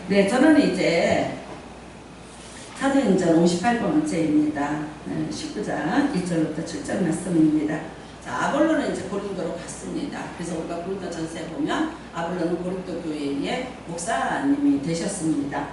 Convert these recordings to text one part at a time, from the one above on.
네, 저는 이제 사도행전 58번째입니다. 19장 1절부터 7절 말씀입니다. 자, 아볼로는 이제 고린도로 갔습니다. 그래서 우리가 고린도 전서에 보면 아볼로는 고린도 교회의 목사님이 되셨습니다.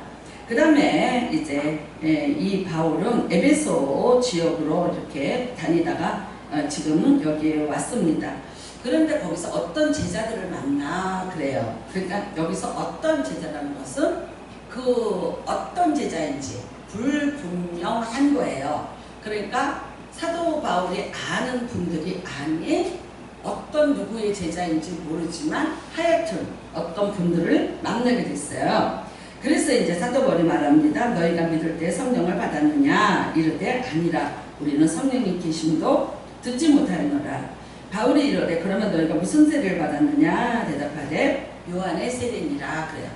그 다음에 이제 이 바울은 에베소 지역으로 이렇게 다니다가 지금 여기에 왔습니다. 그런데 거기서 어떤 제자들을 만나 그래요. 그러니까 여기서 어떤 제자라는 것은 그 어떤 제자인지 불분명한 거예요. 그러니까 사도 바울이 아는 분들이 아닌 어떤 누구의 제자인지 모르지만 하여튼 어떤 분들을 만나게 됐어요. 그래서 이제 사도 바울이 말합니다. 너희가 믿을 때 성령을 받았느냐? 이르되 아니라 우리는 성령이 계심도 듣지 못하였노라. 바울이 이르되 그러면 너희가 무슨 세례를 받았느냐? 대답하되 요한의 세례니라 그래요.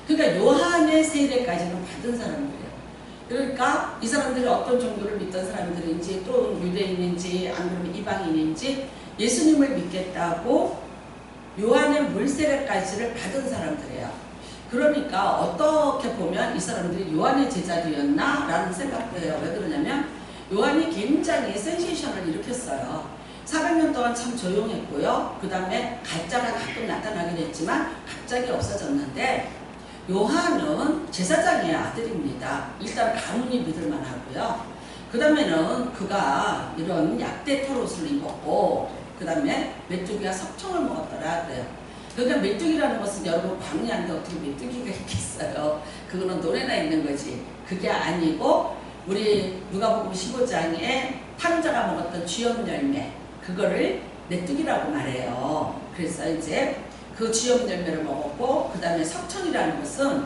그러니까 요한의 세례까지는 받은 사람들이에요. 그러니까 이 사람들이 어떤 정도를 믿던 사람들인지 또 유대인인지 안 그러면 이방인인지 예수님을 믿겠다고 요한의 물세례까지를 받은 사람들이에요. 그러니까 어떻게 보면 이 사람들이 요한의 제자들이었나? 라는 생각도 해요. 왜 그러냐면 요한이 굉장히 센세이션을 일으켰어요. 400년 동안 참 조용했고요. 그 다음에 가짜가 가끔 나타나긴 했지만 갑자기 없어졌는데 요한은 제사장의 아들입니다. 일단 가문이 믿을만 하고요. 그 다음에는 그가 이런 약대 털옷을 입었고 그 다음에 메뚜기가 석청을 먹었더라 그래요. 그러니까 메뚜기라는 것은 여러분 광야인데 어떻게 메뚜기가 있겠어요. 그거는 노래나 있는 거지. 그게 아니고 우리 누가복음 15장에 탕자가 먹었던 쥐염 열매 그거를 메뚜기라고 말해요. 그래서 이제 그 쥐염 열매를 먹었고 그 다음에 석청이라는 것은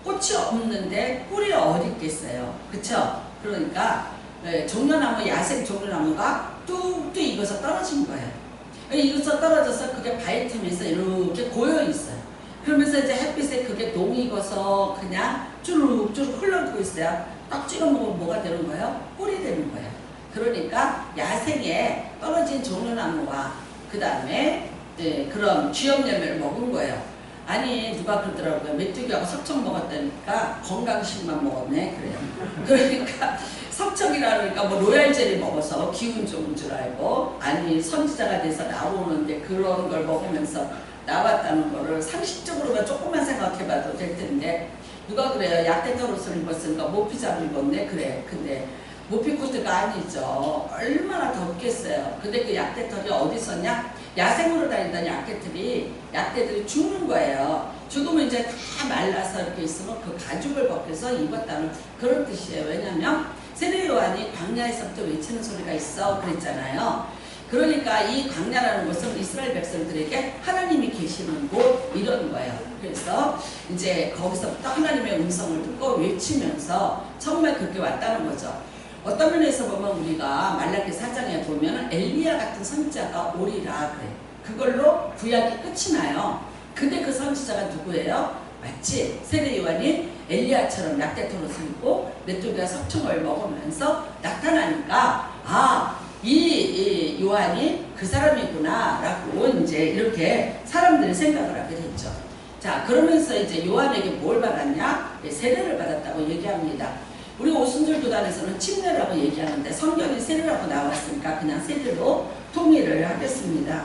꽃이 없는데 꿀이 어디 있겠어요. 그쵸? 그러니까 종려나무 야생 종려나무가 뚝뚝 익어서 떨어진 거예요. 익어서 떨어져서 그게 바위 틈에서 이렇게 고여 있어요. 그러면서 이제 햇빛에 그게 농익어서 그냥 쭈룩쭈룩 흘러지고 있어요. 딱 찍어 먹으면 뭐가 되는 거예요? 꿀이 되는 거예요. 그러니까 야생에 떨어진 종려나무와 그 다음에 그런 쥐염 열매를 먹은 거예요. 아니 누가 그러더라고요. 메뚜기하고 석청 먹었다니까 건강식만 먹었네 그래요. 그러니까 석청이라니까 뭐 로얄젤리 먹어서 기운 좋은 줄 알고 아니 선지자가 돼서 나오는데 그런 걸 먹으면서 나왔다는 거를 상식적으로만 조금만 생각해봐도 될 텐데 누가 그래요. 약대 털옷을 입었으니까 모피자를 입었네 그래. 근데 모피 코트가 아니죠. 얼마나 덥겠어요. 근데 그 약대털이 어디 있었냐? 야생으로 다니던 약대들이 죽는 거예요. 죽으면 이제 다 말라서 이렇게 있으면 그 가죽을 벗겨서 입었다는 그런 뜻이에요. 왜냐면 세례 요한이 광야에서부터 외치는 소리가 있어 그랬잖아요. 그러니까 이 광야라는 것은 이스라엘 백성들에게 하나님이 계시는 곳 이런 거예요. 그래서 이제 거기서부터 하나님의 음성을 듣고 외치면서 정말 그렇게 왔다는 거죠. 어떤 면에서 보면 우리가 말라기 4장에 보면 엘리야 같은 선지자가 오리라 그래. 그걸로 구약이 끝이 나요. 근데 그 선지자가 누구예요? 마치 세례 요한이 엘리야처럼 약대 털옷을 입고 메뚜기가 석청을 먹으면서 나타나니까 이 요한이 그 사람이구나 라고 이제 이렇게 사람들이 생각을 하게 됐죠. 자, 그러면서 이제 요한에게 뭘 받았냐? 세례를 받았다고 얘기합니다. 우리 오순절 교단에서는 침례라고 얘기하는데 성경이 세례라고 나왔으니까 그냥 세례로 통일을 하겠습니다.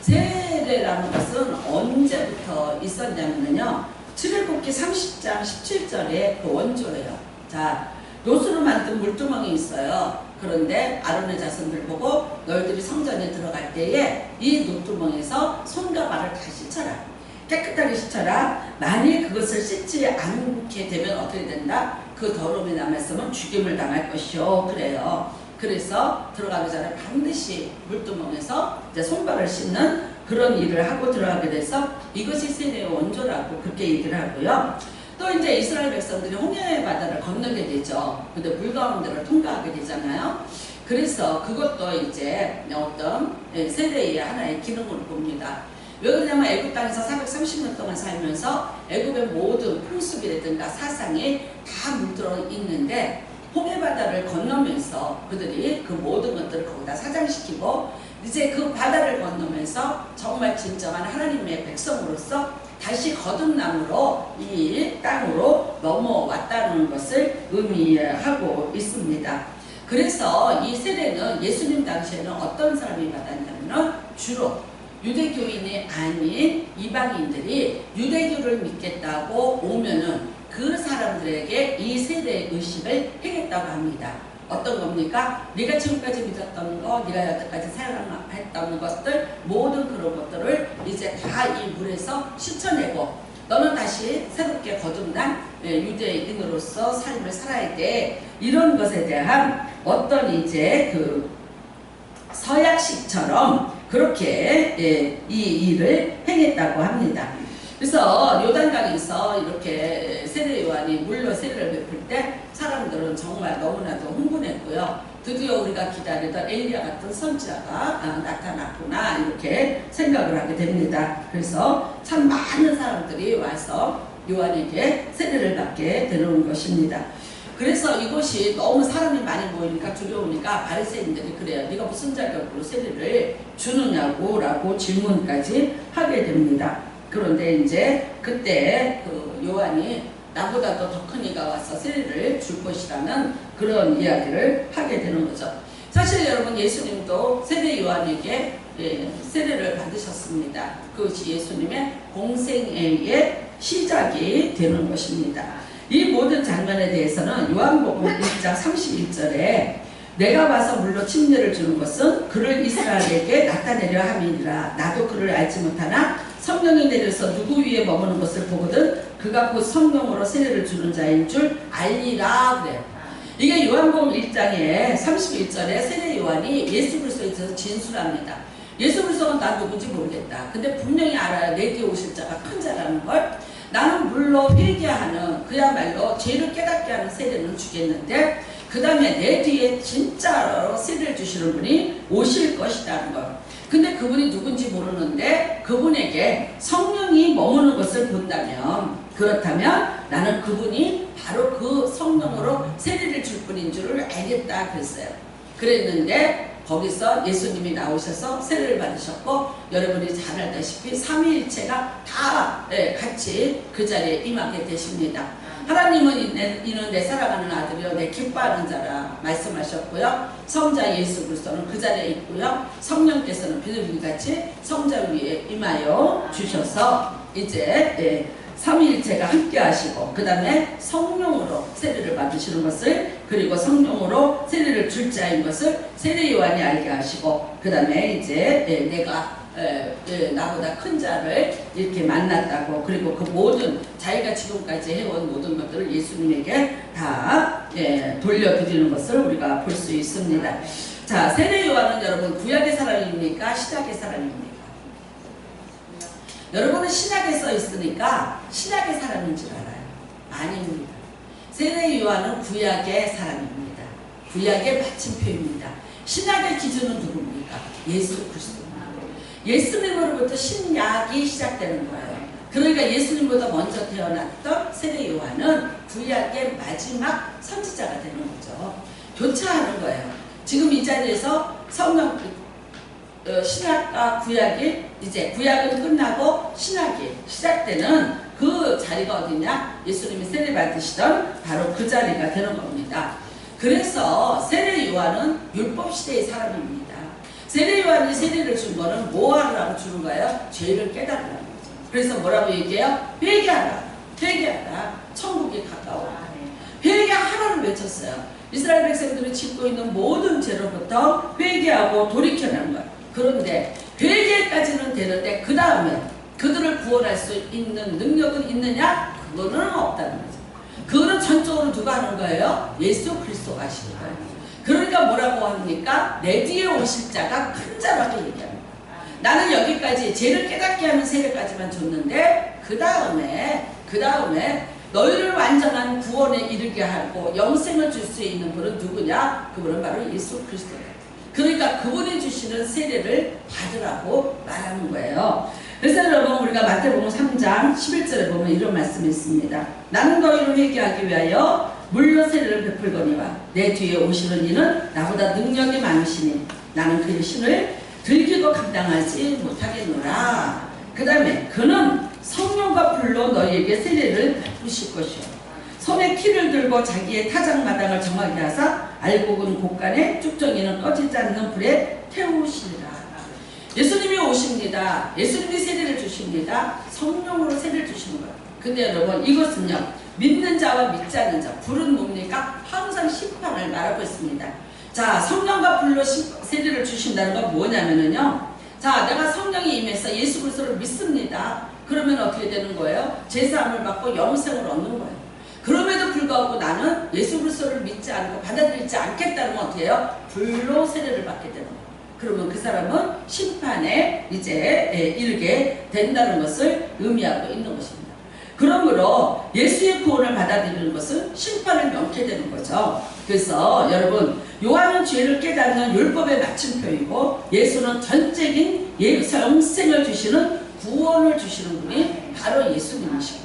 세례라는 것은 언제부터 있었냐면요. 출애굽기 30장 17절에 그 원조예요. 자, 노수로 만든 물두멍이 있어요. 그런데 아론의 자손들 보고 너희들이 성전에 들어갈 때에 이 물두멍에서 손과 발을 다 씻어라. 깨끗하게 씻어라. 만일 그것을 씻지 않게 되면 어떻게 된다? 그 더러움이 남았으면 죽임을 당할 것이요. 그래요. 그래서 들어가기 전에 반드시 물두멍에서 이제 손발을 씻는 그런 일을 하고 들어가게 돼서 이것이 세례의 원조라고 그렇게 얘기를 하고요. 또 이제 이스라엘 백성들이 홍해 바다를 건너게 되죠. 근데 물 가운데를 통과하게 되잖아요. 그래서 그것도 이제 어떤 세례의 하나의 기능으로 봅니다. 왜 그러냐면 애굽 땅에서 430년 동안 살면서 애굽의 모든 풍습이라든가 사상이 다 물들어 있는데 홍해바다를 건너면서 그들이 그 모든 것들을 거기다 사장시키고 이제 그 바다를 건너면서 정말 진정한 하나님의 백성으로서 다시 거듭남으로 이 땅으로 넘어왔다는 것을 의미하고 있습니다. 그래서 이 세례는 예수님 당시에는 어떤 사람이 받았냐면 주로 유대교인이 아닌 이방인들이 유대교를 믿겠다고 오면은 그 사람들에게 이 세례 의식을 행했다고 합니다. 어떤 겁니까? 네가 지금까지 믿었던 거, 네가 여태까지 사랑했던 것들, 모든 그런 것들을 이제 다 이 물에서 씻어내고 너는 다시 새롭게 거듭난 유대인으로서 삶을 살아야 돼. 이런 것에 대한 어떤 이제 그 서약식처럼 그렇게 이 일을 행했다고 합니다. 그래서 요단강에서 이렇게 세례 요한이 물로 세례를 베풀 때 사람들은 정말 너무나도 흥분했고요. 드디어 우리가 기다리던 엘리야 같은 선지자가 나타났구나 이렇게 생각을 하게 됩니다. 그래서 참 많은 사람들이 와서 요한에게 세례를 받게 되는 것입니다. 그래서 이곳이 너무 사람이 많이 모이니까 두려우니까 바리새인들이 그래요. 네가 무슨 자격으로 세례를 주느냐고 라고 질문까지 하게 됩니다. 그런데 이제 그때 그 요한이 나보다도 더 큰 이가 와서 세례를 줄 것이라는 그런 이야기를 하게 되는 거죠. 사실 여러분 예수님도 세례 요한에게 세례를 받으셨습니다. 그것이 예수님의 공생애의 시작이 되는 것입니다. 이 모든 장면에 대해서는 요한복음 1장 31절에 내가 와서 물로 침례를 주는 것은 그를 이스라엘에게 나타내려 함이니라. 나도 그를 알지 못하나 성령이 내려서 누구 위에 머무는 것을 보거든 그가 곧 성령으로 세례를 주는 자인 줄 알리라 그래요. 이게 요한복음 1장에 31절에 세례 요한이 예수 그리스도에 있어서 진술합니다. 예수 그리스도가 난 누군지 모르겠다. 근데 분명히 알아야 내 뒤에 오실 자가 큰 자라는 걸. 나는 물로 회개하는 그야말로 죄를 깨닫게 하는 세례는 주겠는데 그 다음에 내 뒤에 진짜로 세례를 주시는 분이 오실 것이라는 것. 근데 그분이 누군지 모르는데 그분에게 성령이 머무는 것을 본다면 그렇다면 나는 그분이 바로 그 성령으로 세례를 줄 분인 줄을 알겠다 그랬어요. 그랬는데 거기서 예수님이 나오셔서 세례를 받으셨고 여러분이 잘 알다시피 삼위일체가 다 같이 그 자리에 임하게 되십니다. 하나님은 이는 내 사랑하는 아들이여 내 기뻐하는 자라 말씀하셨고요. 성자 예수 그리스도는 그 자리에 있고요. 성령께서는 비둘기같이 성자 위에 임하여 주셔서 이제 삼위일체가 함께 하시고 그 다음에 성령으로 세례를 받으시는 것을 그리고 성령으로 세례를 줄 자인 것을 세례 요한이 알게 하시고 그 다음에 이제 내가 나보다 큰 자를 이렇게 만났다고 그리고 그 모든 자기가 지금까지 해온 모든 것들을 예수님에게 다 돌려드리는 것을 우리가 볼 수 있습니다. 자, 세례 요한은 여러분 구약의 사람입니까? 신약의 사람입니까? 여러분은 신약에 써 있으니까 신약의 사람인 줄 알아요. 아닙니다. 세례 요한은 구약의 사람입니다. 구약의 마침표입니다. 신약의 기준은 누굽니까? 예수 그리스도. 예수님으로부터 신약이 시작되는 거예요. 그러니까 예수님보다 먼저 태어났던 세례 요한은 구약의 마지막 선지자가 되는 거죠. 교차하는 거예요. 지금 이 자리에서 성령 신약과 구약이 이제 구약은 끝나고 신약이 시작되는 그 자리가 어디냐? 예수님이 세례 받으시던 바로 그 자리가 되는 겁니다. 그래서 세례 요한은 율법 시대의 사람입니다. 세례 요한이 세례를 준 거는 뭐 하라고 주는 거예요? 죄를 깨달으라는 거죠. 그래서 뭐라고 얘기해요? 회개하라. 회개하라. 천국이 가까워. 회개하라를 외쳤어요. 이스라엘 백성들이 짓고 있는 모든 죄로부터 회개하고 돌이켜내는 거예요. 그런데 회개까지는 되는데 그 다음에 그들을 구원할 수 있는 능력은 있느냐? 그거는 없다는 거죠. 그거는 전적으로 누가 하는 거예요? 예수 그리스도가 하시는 거예요. 그러니까 뭐라고 합니까? 내 뒤에 오실 자가 큰 자라고 얘기합니다. 나는 여기까지 죄를 깨닫게 하는 세례까지만 줬는데 그 다음에 너희를 완전한 구원에 이르게 하고 영생을 줄 수 있는 분은 누구냐? 그분은 바로 예수 그리스도예요. 그러니까 그분이 주시는 세례를 받으라고 말하는 거예요. 그래서 여러분 우리가 마태복음 3장 11절에 보면 이런 말씀이 있습니다. 나는 너희를 회개하기 위하여 물로 세례를 베풀거니와 내 뒤에 오시는 이는 나보다 능력이 많으시니 나는 그의 신을 들기도 감당하지 못하겠노라. 그 다음에 그는 성령과 불로 너희에게 세례를 베푸실 것이요 손에 키를 들고 자기의 타작마당을 정하게 하사 알곡은 곳간에 쭉정이는 꺼지지 않는 불에 태우시리라. 예수님이 오십니다. 예수님이 세례를 주십니다. 성령으로 세례를 주시는 거예요. 근데 여러분 이것은요 믿는 자와 믿지 않는 자 불은 뭡니까? 항상 심판을 말하고 있습니다. 자, 성령과 불로 세례를 주신다는 건 뭐냐면요, 자, 내가 성령이 임해서 예수 그리스도를 믿습니다. 그러면 어떻게 되는 거예요? 제사함을 받고 영생을 얻는 거예요. 그럼에도 불구하고 나는 예수 그리스도를 믿지 않고 받아들이지 않겠다는 건 어떻게 해요? 불로 세례를 받게 되는 거예요. 그러면 그 사람은 심판에 이제 이르게 된다는 것을 의미하고 있는 것입니다. 그러므로 예수의 구원을 받아들이는 것은 심판을 명케 되는 거죠. 그래서 여러분 요한은 죄를 깨닫는 율법의 마침표이고 예수는 전적인 영생을 주시는 구원을 주시는 분이 바로 예수님이시고,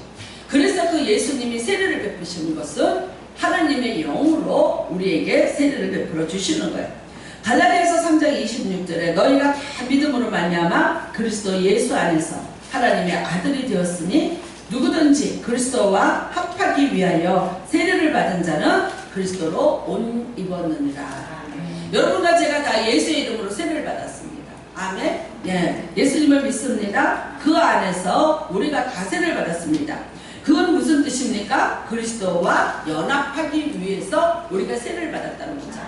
그래서 그 예수님이 세례를 베푸시는 것은 하나님의 영으로 우리에게 세례를 베풀어 주시는 거예요. 갈라디아서 3장 26절에 너희가 다 믿음으로 말미암아 그리스도 예수 안에서 하나님의 아들이 되었으니 누구든지 그리스도와 합하기 위하여 세례를 받은 자는 그리스도로 옷 입었느니라. 여러분과 제가 다 예수의 이름으로 세례를 받았습니다. 아멘. 예, 예수님을 믿습니다. 그 안에서 우리가 다 세례를 받았습니다. 그건 무슨 뜻입니까? 그리스도와 연합하기 위해서 우리가 세례를 받았다는 거죠.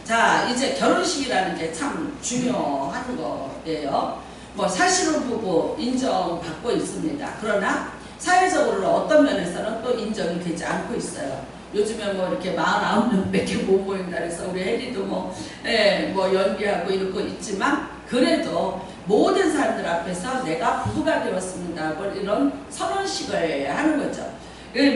자, 이제 결혼식이라는 게 참 중요한 거예요. 뭐 사실은 부부 인정받고 있습니다. 그러나 사회적으로 어떤 면에서는 또 인정이 되지 않고 있어요. 요즘에 뭐 이렇게 49명밖에 못 모인다 그래서 우리 혜리도 뭐 연기하고 이러고 있지만, 그래도 모든 사람들 앞에서 내가 부부가 되었습니다. 이런 선언식을 하는 거죠.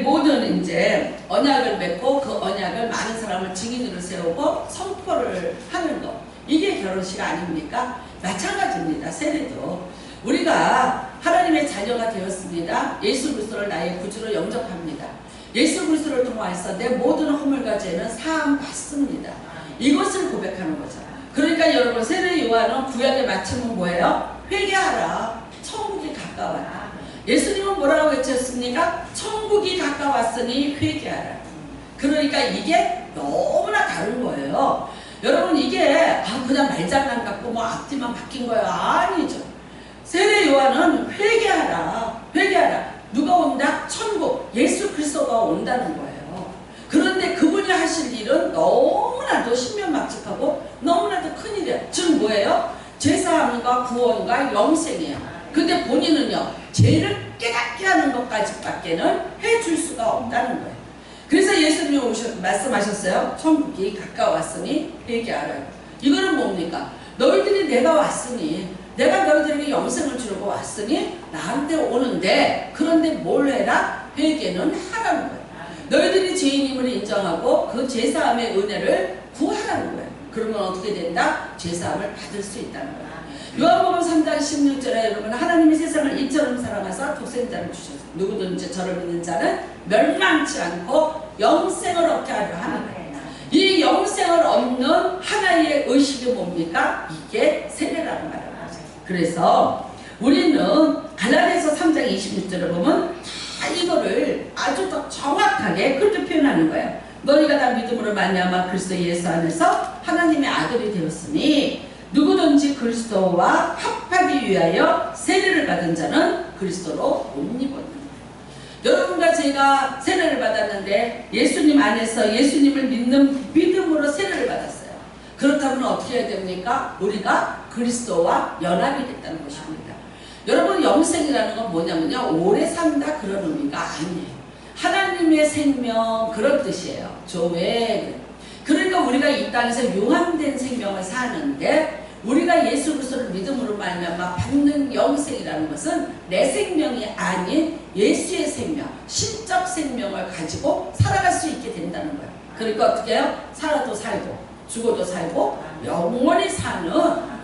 모든 이제 언약을 맺고 그 언약을 많은 사람을 증인으로 세우고 선포를 하는 거, 이게 결혼식 아닙니까? 마찬가지입니다. 세례도 우리가 하나님의 자녀가 되었습니다. 예수 그리스도를 나의 구주로 영접합니다. 예수 그리스도를 통해서 내 모든 허물과 죄는 사함 받습니다. 이것을 고백하는 거죠. 그러니까 여러분 세례 요한은 구약의 마침은 뭐예요? 회개하라. 천국이 가까웠다. 예수님은 뭐라고 외쳤습니까? 천국이 가까웠으니 회개하라. 그러니까 이게 너무나 다른 거예요. 여러분 이게 그냥 말장난 같고 뭐 앞뒤만 바뀐 거예요. 아니죠. 세례 요한은 회개하라. 회개하라. 누가 온다? 천국. 예수 그리스도가 온다는 거예요. 그런데 그분이 하실 일은 너무나도 신명막측하고 너무나도 큰일이에요. 즉 뭐예요? 제사함과 구원과 영생이에요. 근데 본인은요, 죄를 깨닫게 하는 것까지밖에는 해줄 수가 없다는 거예요. 그래서 예수님이 말씀하셨어요. 천국이 가까웠으니 회개하라. 이거는 뭡니까? 너희들이 내가 왔으니, 내가 너희들에게 영생을 주려고 왔으니 나한테 오는데, 그런데 뭘 해라? 회개는 하라는 거예요. 너희들이 죄인임을 인정하고 그 죄사함의 은혜를 구하라는 거예요. 그러면 어떻게 된다? 죄사함을 받을 수 있다는 거예요. 요한복음 3장 16절에 여러분, 하나님이 세상을 이처럼 사랑하사 독생자를 주셨어요. 누구든지 저를 믿는 자는 멸망치 않고 영생을 얻게 하려 하는 거예요. 이 영생을 얻는 하나의 의식이 뭡니까? 이게 세례라는 말이에요. 그래서 우리는 갈라디아서 3장 26절을 보면 다 이거를 아주 더 정확하게 그렇게 표현하는 거예요. 너희가 다 믿음으로 말미암아 그리스도 예수 안에서 하나님의 아들이 되었으니 누구든지 그리스도와 합하기 위하여 세례를 받은 자는 그리스도로 옷 입었느니라. 여러분과 제가 세례를 받았는데 예수님 안에서 예수님을 믿는 믿음으로 세례를 받았어요. 그렇다면 어떻게 해야 됩니까? 우리가 그리스도와 연합이 됐다는 것입니다. 여러분 영생이라는 건 뭐냐면요, 오래 산다 그런 의미가 아니에요. 하나님의 생명 그런 뜻이에요. 조회. 그러니까 우리가 이 땅에서 용함된 생명을 사는데, 우리가 예수 그리스도를 믿음으로 말미암아 받는 영생이라는 것은 내 생명이 아닌 예수의 생명, 신적 생명을 가지고 살아갈 수 있게 된다는 거예요. 그러니까 어떻게 해요? 살아도 살고 죽어도 살고 영원히 사는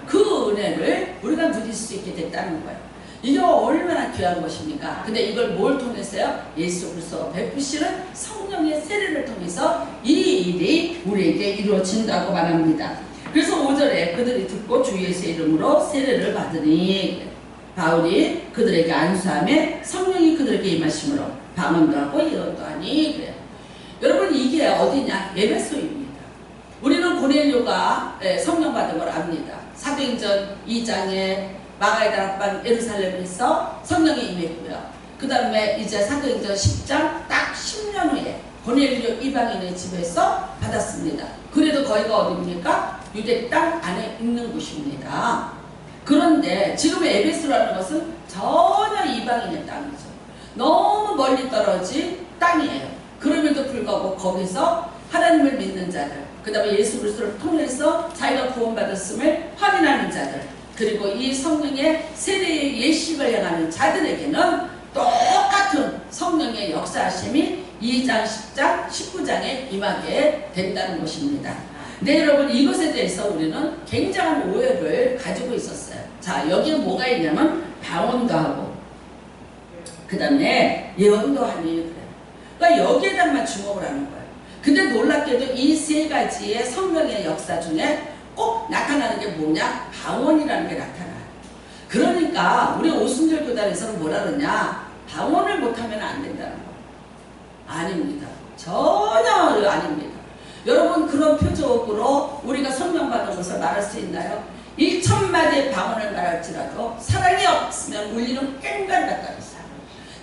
그 은혜를 우리가 누릴 수 있게 됐다는 거예요. 이게 얼마나 귀한 것입니까? 근데 이걸 뭘 통해서요? 예수 그리스도가 베푸시는 성령의 세례를 통해서 이 일이 우리에게 이루어진다고 말합니다. 그래서 5절에 그들이 듣고 주 예수의 이름으로 세례를 받으니 바울이 그들에게 안수하며 성령이 그들에게 임하심으로 방언도 하고 예언도 하니 그래요. 여러분 이게 어디냐? 에베소입니다. 우리는 고넬료가 성령 받은 걸 압니다. 사도행전 2장에 마가의 다락방 예루살렘에서 성령이 임했고요. 그 다음에 이제 사도행전 10장 딱 10년 후에 고넬료 이방인의 집에서 받았습니다. 그래도 거기가 어디입니까? 유대 땅 안에 있는 곳입니다. 그런데 지금 에베소라는 것은 전혀 이방인의 땅이죠. 너무 멀리 떨어진 땅이에요. 그럼에도 불구하고 거기서 하나님을 믿는 자들, 그 다음에 예수 그리스도를 통해서 자기가 구원받았음을 확인하는 자들, 그리고 이 성령의 세례의 예식을 행하는 자들에게는 똑같은 성령의 역사하심이 2장, 10장, 19장에 임하게 된다는 것입니다. 네, 여러분 이것에 대해서 우리는 굉장한 오해를 가지고 있었어요. 자, 여기에 뭐가 있냐면 방언도 하고 그 다음에 예언도 하니 그래요. 그러니까 여기에다만 주목을 하는 거예요. 근데 놀랍게도 이 세 가지의 성령의 역사 중에 꼭 나타나는 게 뭐냐? 방언이라는 게 나타나요. 그러니까 우리 오순절 교단에서는 뭐라 그러냐? 방언을 못하면 안 된다는 거. 아닙니다. 전혀 아닙니다. 여러분 그런 표적으로 우리가 성령 받은 것을 말할 수 있나요? 1,000마디의 방언을 말할지라도 사랑이 없으면 울리는 꽹과리 같다는 사람.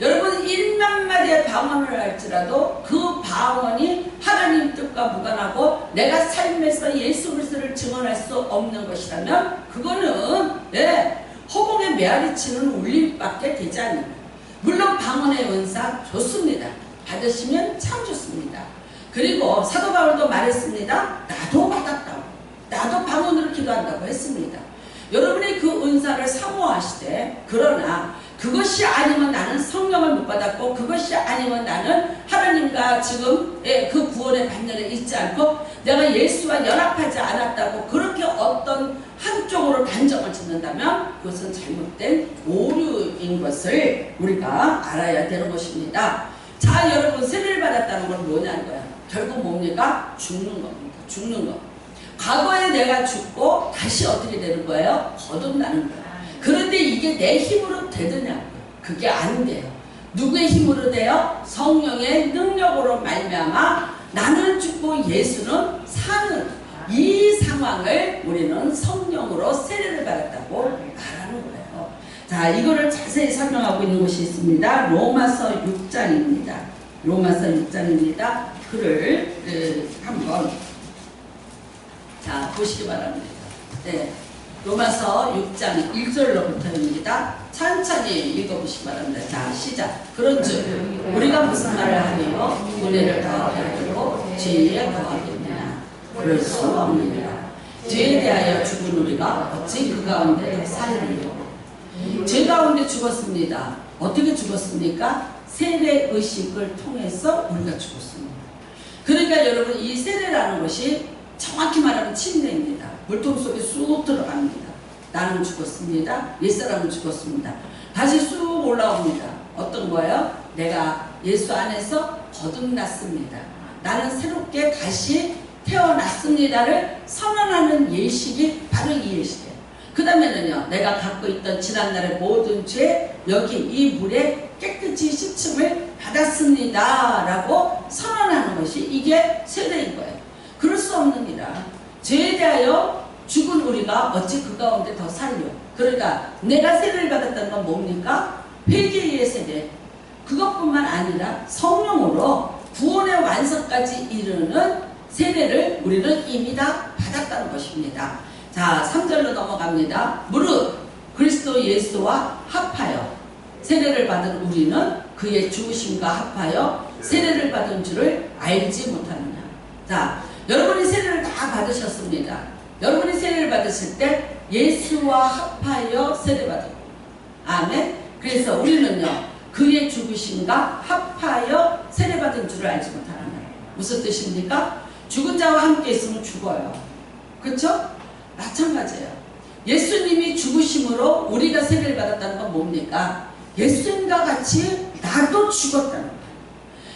여러분 1,000,000마디의 방언을 할지라도 그 방언이 하나님 뜻과 무관하고 내가 삶에서 예수 그리스도를 증언할 수 없는 것이라면 그거는 허공에 메아리치는 울림밖에 되지 않습니다. 물론 방언의 은사 좋습니다. 받으시면 참 좋습니다. 그리고 사도 바울도 말했습니다. 나도 받았다고. 나도 방언으로 기도한다고 했습니다. 여러분이 그 은사를 사모하시되 그러나 그것이 아니면 나는 성령을 못 받았고 그것이 아니면 나는 하나님과 지금 그 구원의 반열에 있지 않고 내가 예수와 연합하지 않았다고 그렇게 어떤 한쪽으로 단정을 짓는다면 그것은 잘못된 오류인 것을 우리가 알아야 되는 것입니다. 자, 여러분 세례를 받았다는 건 뭐냐는 거야. 결국 뭡니까? 죽는 겁니다. 죽는 거. 과거에 내가 죽고 다시 어떻게 되는 거예요? 거듭나는 거예요. 그런데 이게 내 힘으로 되느냐고요. 그게 안 돼요. 누구의 힘으로 돼요? 성령의 능력으로 말미암아 나는 죽고 예수는 사는 이 상황을 우리는 성령으로 세례를 받았다고 말하는 거예요. 자, 이거를 자세히 설명하고 있는 곳이 있습니다. 로마서 6장입니다. 로마서 6장입니다. 글을 한번 자 보시기 바랍니다. 네. 로마서 6장 1절로부터입니다. 천천히 읽어보시기 바랍니다. 자, 시작. 그런즉 우리가 무슨 말을 하리요? 은혜를 더하고 죄에 더하겠느냐? 그럴 수 없느니라. 죄에 대하여 죽은 우리가 어찌 그 가운데 살리요? 죄 가운데 죽었습니다. 어떻게 죽었습니까? 세례 의식을 통해서 우리가 죽었습니다. 그러니까 여러분 이 세례라는 것이 정확히 말하면 침례입니다. 물통 속에 쑥 들어갑니다. 나는 죽었습니다. 옛사람은 죽었습니다. 다시 쑥 올라옵니다. 어떤 거예요? 내가 예수 안에서 거듭났습니다. 나는 새롭게 다시 태어났습니다를 선언하는 예식이 바로 이 예식이에요. 그 다음에는요, 내가 갖고 있던 지난날의 모든 죄, 여기 이 물에 깨끗이 씻음을 받았습니다 라고 선언하는 것이 이게 세례인 거예요. 그럴 수 없느니라. 죄에 대하여 죽은 우리가 어찌 그 가운데 더 살려. 그러니까 내가 세례를 받았다는 건 뭡니까? 회개의 세례. 그것뿐만 아니라 성령으로 구원의 완성까지 이르는 세례를 우리는 이미 다 받았다는 것입니다. 자, 3절로 넘어갑니다. 무릇 그리스도 예수와 합하여 세례를 받은 우리는 그의 죽으심과 합하여 세례를 받은 줄을 알지 못하느냐. 자, 여러분이 세례를 다 받으셨습니다. 여러분이 세례를 받으실 때 예수와 합하여 세례받은 아멘. 그래서 우리는요 그의 죽으심과 합하여 세례받은 줄을 알지 못하는 거예요. 무슨 뜻입니까? 죽은 자와 함께 있으면 죽어요. 그렇죠? 마찬가지예요. 예수님이 죽으심으로 우리가 세례를 받았다는 건 뭡니까? 예수님과 같이 나도 죽었다는 거예요.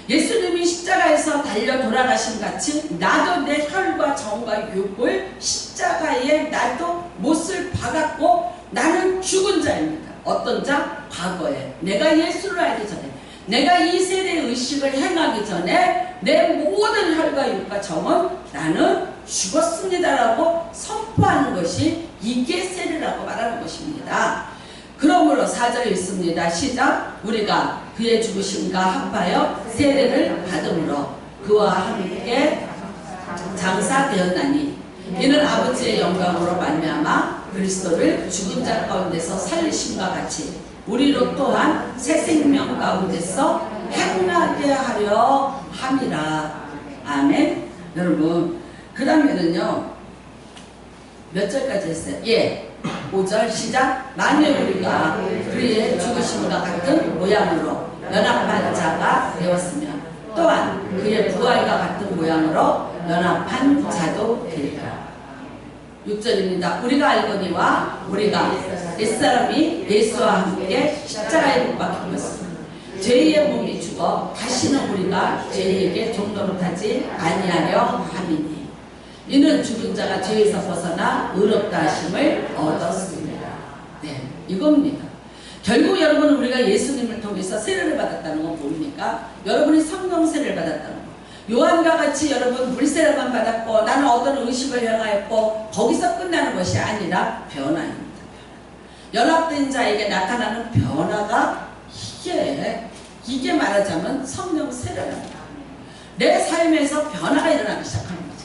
예수님이 십자가에서 달려 돌아가신 같이 나도 내 혈과 정과 육을 십자가에 나도 못을 박았고 나는 죽은 자입니다. 어떤 자? 과거에. 내가 예수를 알기 전에, 내가 이 세례 의식을 행하기 전에 내 모든 혈과 육과 정은 나는 죽었습니다라고 선포하는 것이 이게 세례라고 말하는 것입니다. 그러므로 4절에 있습니다. 시작. 우리가 그의 죽으심과 합하여 세례를 받음으로 그와 함께 장사되었나니 이는 아버지의 영광으로 말미암아 그리스도를 죽은 자 가운데서 살리심과 같이 우리로 또한 새 생명 가운데서 행하게 하려 함이라. 아멘. 여러분, 그 다음에는요, 몇 절까지 했어요? 예, 5절 시작. 만일 우리가 그의 죽으심과 같은 모양으로 연합한 자가 되었으면 또한 그의 부활과 같은 모양으로 연합한 자도 되리라. 6절입니다. 우리가 알거니와 우리가 옛사람이 예수와 함께 십자가에 못 박힌 것은 죄의 몸이 죽어 다시는 우리가 죄에게 종노릇하지 아니하려 함이니 이는 죽은 자가 죄에서 벗어나 의롭다 하심을 얻었습니다. 네, 이겁니다. 결국 여러분, 우리가 예수님을 통해서 세례를 받았다는 건 뭡니까? 여러분이 성령 세례를 받았다는 거. 요한과 같이 여러분 물세례만 받았고 나는 어떤 의식을 행하였고 거기서 끝나는 것이 아니라 변화입니다. 연합된 자에게 나타나는 변화가 이게 말하자면 성령 세례랍니다. 내 삶에서 변화가 일어나기 시작하는 거죠.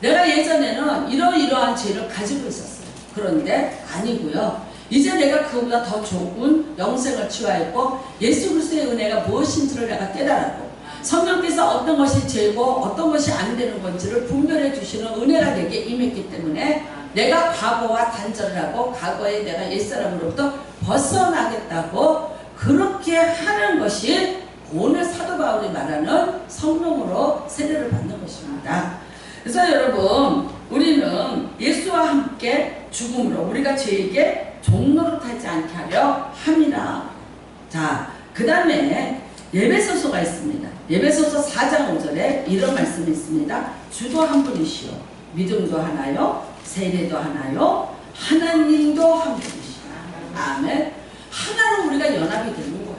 내가 예전에는 이러이러한 죄를 가지고 있었어요. 그런데 아니고요. 이제 내가 그보다 더 좋은 영생을 취하였고 예수 그리스도의 은혜가 무엇인지를 내가 깨달았고 성령께서 어떤 것이 죄고 어떤 것이 안 되는 건지를 분별해 주시는 은혜가 내게 임했기 때문에 내가 과거와 단절을 하고 과거에 내가 옛사람으로부터 벗어나겠다고 그렇게 하는 것이 오늘 사도 바울이 말하는 성령으로 세례를 받는 것입니다. 그래서 여러분, 우리는 예수와 함께 죽음으로 우리가 죄에게 종노릇하지 않게 하려 함이라. 자, 그 다음에 에베소서가 있습니다. 에베소서 4장 5절에 이런 말씀이 있습니다. 주도 한 분이시오. 믿음도 하나요. 세례도 하나요. 하나님도 한 분이시오. 아멘. 하나로 우리가 연합이 되는 거예요.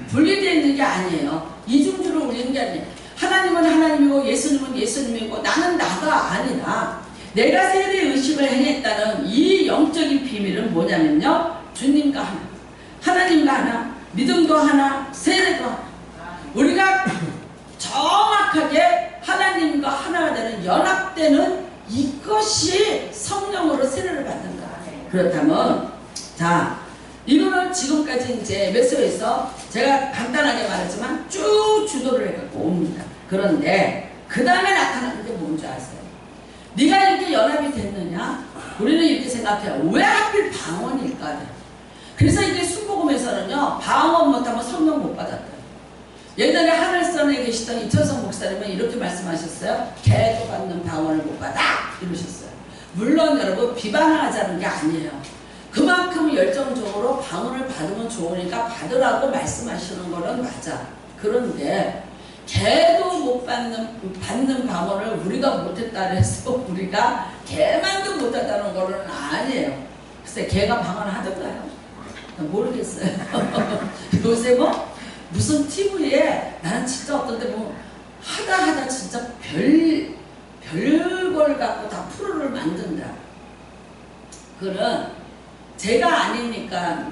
분리되어 있는 게 아니에요. 이중주를 올리는 게 아니에요. 하나님은 하나님이고 예수님은 예수님이고 나는 나가 아니라 내가 세례 의식을 행했다는 이 영적인 비밀은 뭐냐면요. 주님과 하나, 하나님과 하나, 믿음도 하나, 세례도 하나. 우리가 정확하게 하나님과 하나가 되는 연합되는 이것이 성령으로 세례를 받는 거예요. 그렇다면 자, 이거는 지금까지 이제 에베소에서 제가 간단하게 말했지만 쭉 주도를 해갖고 옵니다. 그런데 그 다음에 나타나는 게 뭔지 아세요? 네가 이렇게 연합이 됐느냐? 우리는 이렇게 생각해요. 왜 하필 방언일까? 그래서 이게 순복음에서는요, 방언 못하면 성령 못 받았다. 옛날에 하늘선에 계시던 이천성 목사님은 이렇게 말씀하셨어요. 개도 받는 방언을 못 받아 이러셨어요. 물론 여러분 비방하자는 게 아니에요. 그만큼 열정적으로 방언을 받으면 좋으니까 받으라고 말씀하시는 거는 맞아. 그런데 개도 못 받는 방언을 우리가 못했다 해서 우리가 개만도 못했다는 거는 아니에요. 글쎄 개가 방언을 하던가요? 모르겠어요. 요새 뭐 무슨 TV에 나는 진짜 어떤데 뭐 하다 진짜 별걸 갖고 다 프로를 만든다. 그는 제가 아니니까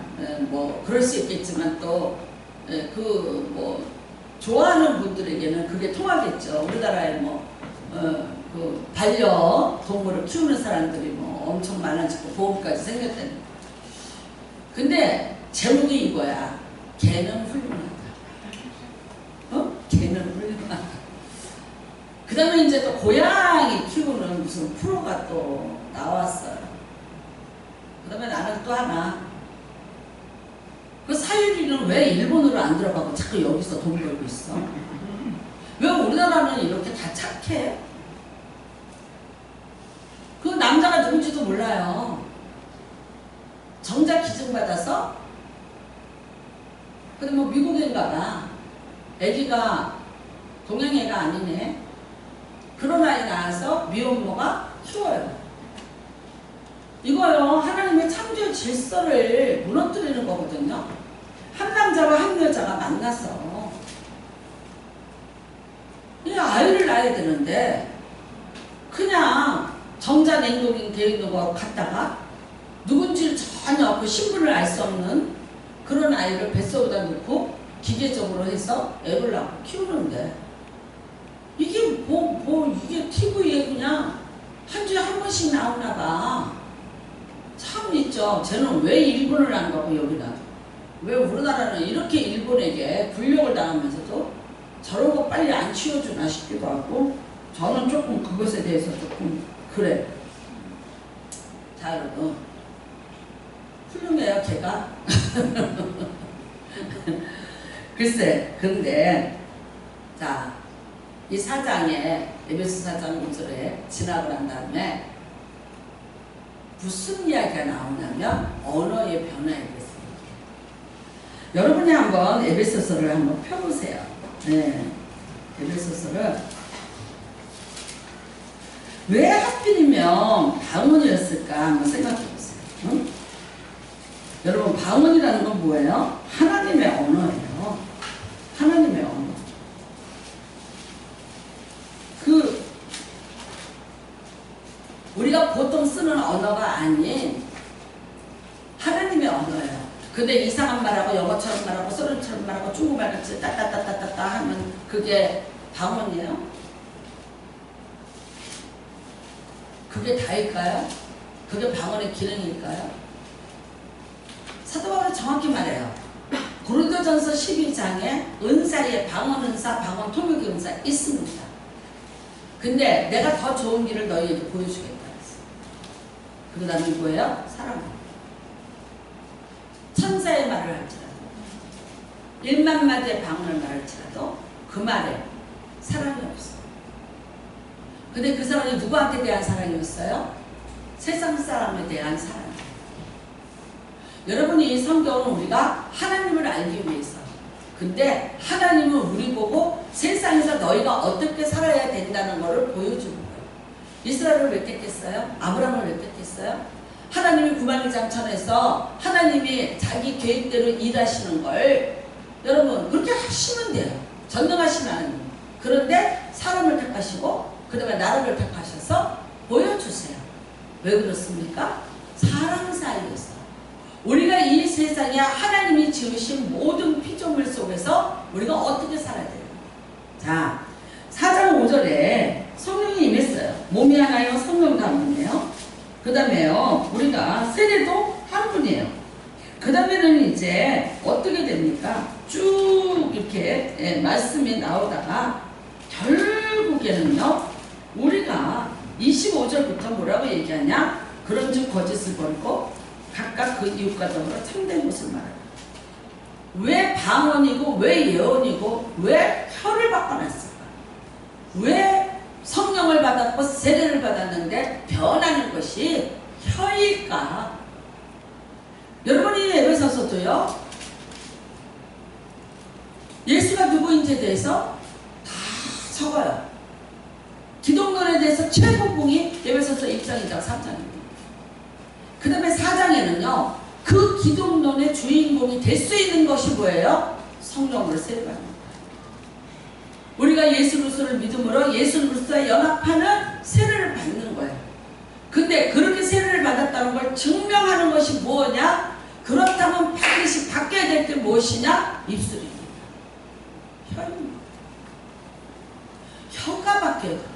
뭐 그럴 수 있겠지만 또 그 뭐 좋아하는 분들에게는 그게 통하겠죠. 우리나라에 뭐 그 반려동물을 키우는 사람들이 뭐 엄청 많아지고 보험까지 생겼다는. 근데 제목이 이거야. 개는 훌륭하다. 개는 훌륭하다. 그 다음에 이제 또 고양이 키우는 무슨 프로가 또 나왔어요. 그 다음에 나는 또 하나. 그 사유리는 왜 일본으로 안 들어가고 자꾸 여기서 돈 벌고 있어? 왜 우리나라는 이렇게 다 착해? 그 남자가 누군지도 몰라요. 정작 기증받아서? 근데 뭐 미국인가 봐. 애기가 동양애가 아니네. 그런 아이 낳아서 미혼모가 키워요. 이거요, 하나님의 창조의 질서를 무너뜨리는 거거든요. 한 남자와 한 여자가 만나서 이 아이를 낳아야 되는데 그냥 정자냉동이 되어 있는 거 갖다가 누군지를 전혀 그 신분을 알 수 없는 그런 아이를 뱃속에다 넣고 기계적으로 해서 애를 낳고 키우는데 이게 이게 TV에 그냥 한 주에 한 번씩 나오나 봐. 참 있죠. 쟤는 왜 일본을 안 가고 여기다? 왜 우리나라는 이렇게 일본에게 굴욕을 당하면서도 저런 거 빨리 안 치워주나 싶기도 하고, 저는 조금 그것에 대해서 조금 그래. 자, 여러분 훌륭해요 걔가. 글쎄, 근데 자, 이 4장에 에베소 4장 5절에 진압을 한 다음에 무슨 이야기가 나오냐면 언어의 변화에 대해서. 여러분이 한번 에베소서를 한번 펴보세요. 네, 에베소서를 왜 하필이면 방언이었을까 한번 생각해보세요. 응? 여러분, 방언이라는 건 뭐예요? 하나님의 언어예요. 하나님의 언어. 우리가 보통 쓰는 언어가 아닌 하나님의 언어예요. 근데 이상한 말하고 영어처럼 말하고 소리처럼 말하고 중국말 같이 따따따따따따 하면 그게 방언이에요? 그게 다일까요? 그게 방언의 기능일까요? 사도 바울은 정확히 말해요. 고린도전서 12장에 은사리에 방언 은사, 방언 통역의 은사 있습니다. 근데 내가 더 좋은 길을 너희에게 보여주겠다 했어. 그 다음에 뭐예요? 사랑. 천사의 말을 할지라도 1만 마디의 방언을 말할지라도 그 말에 사랑이 없어. 근데 그 사랑이 누구한테 대한 사랑이었어요? 세상 사람에 대한 사랑. 여러분이 이 성경은 우리가 하나님을 알기 위해서, 근데 하나님은 우리 보고 세상에서 너희가 어떻게 살아야 된다는 것을 보여주는 거예요. 이스라엘을 왜 택했어요? 아브라함을 왜 택했어요? 하나님이 구만의장천에서 하나님이 자기 계획대로 일하시는 걸 여러분 그렇게 하시면 돼요. 전능하신 하나님. 그런데 사람을 택하시고 그 다음에 나라를 택하셔서 보여주세요. 왜 그렇습니까? 사랑 사이에서 우리가 이 세상에 하나님이 지으신 모든 피조물 속에서 우리가 어떻게 살아야 돼요? 자, 4장 5절에 성령이 임했어요. 몸이 하나요, 성령도 한 분이에요. 그 다음에요, 우리가 세례도 한 분이에요. 그 다음에는 이제 어떻게 됩니까? 쭉 이렇게 말씀이 나오다가 결국에는요, 우리가 25절부터 뭐라고 얘기하냐? 그런즉 거짓을 버리고 각각 그 이웃과 더불어 참된 것을 말하라. 왜 방언이고 왜 예언이고 왜 혀를 바꿔놨을까? 왜 성령을 받았고 세례를 받았는데 변하는 것이 혀일까? 여러분이 에베소서도요, 예수가 누구인지에 대해서 다 적어요. 기독론에 대해서 최고봉이 에베소서 1장, 2장, 3장입니다. 그 다음에 4장에는요, 그 기독론의 주인공이 될 수 있는 것이 뭐예요? 성령으로 세례받는 거예요. 우리가 예수 그리스도를 믿음으로 예수 그리스도와 연합하는 세례를 받는 거예요. 근데 그렇게 세례를 받았다는 걸 증명하는 것이 뭐냐? 그렇다면 반드시 바뀌어야 될 게 무엇이냐? 입술입니다. 혀입니다. 혀가 바뀌어야 돼요.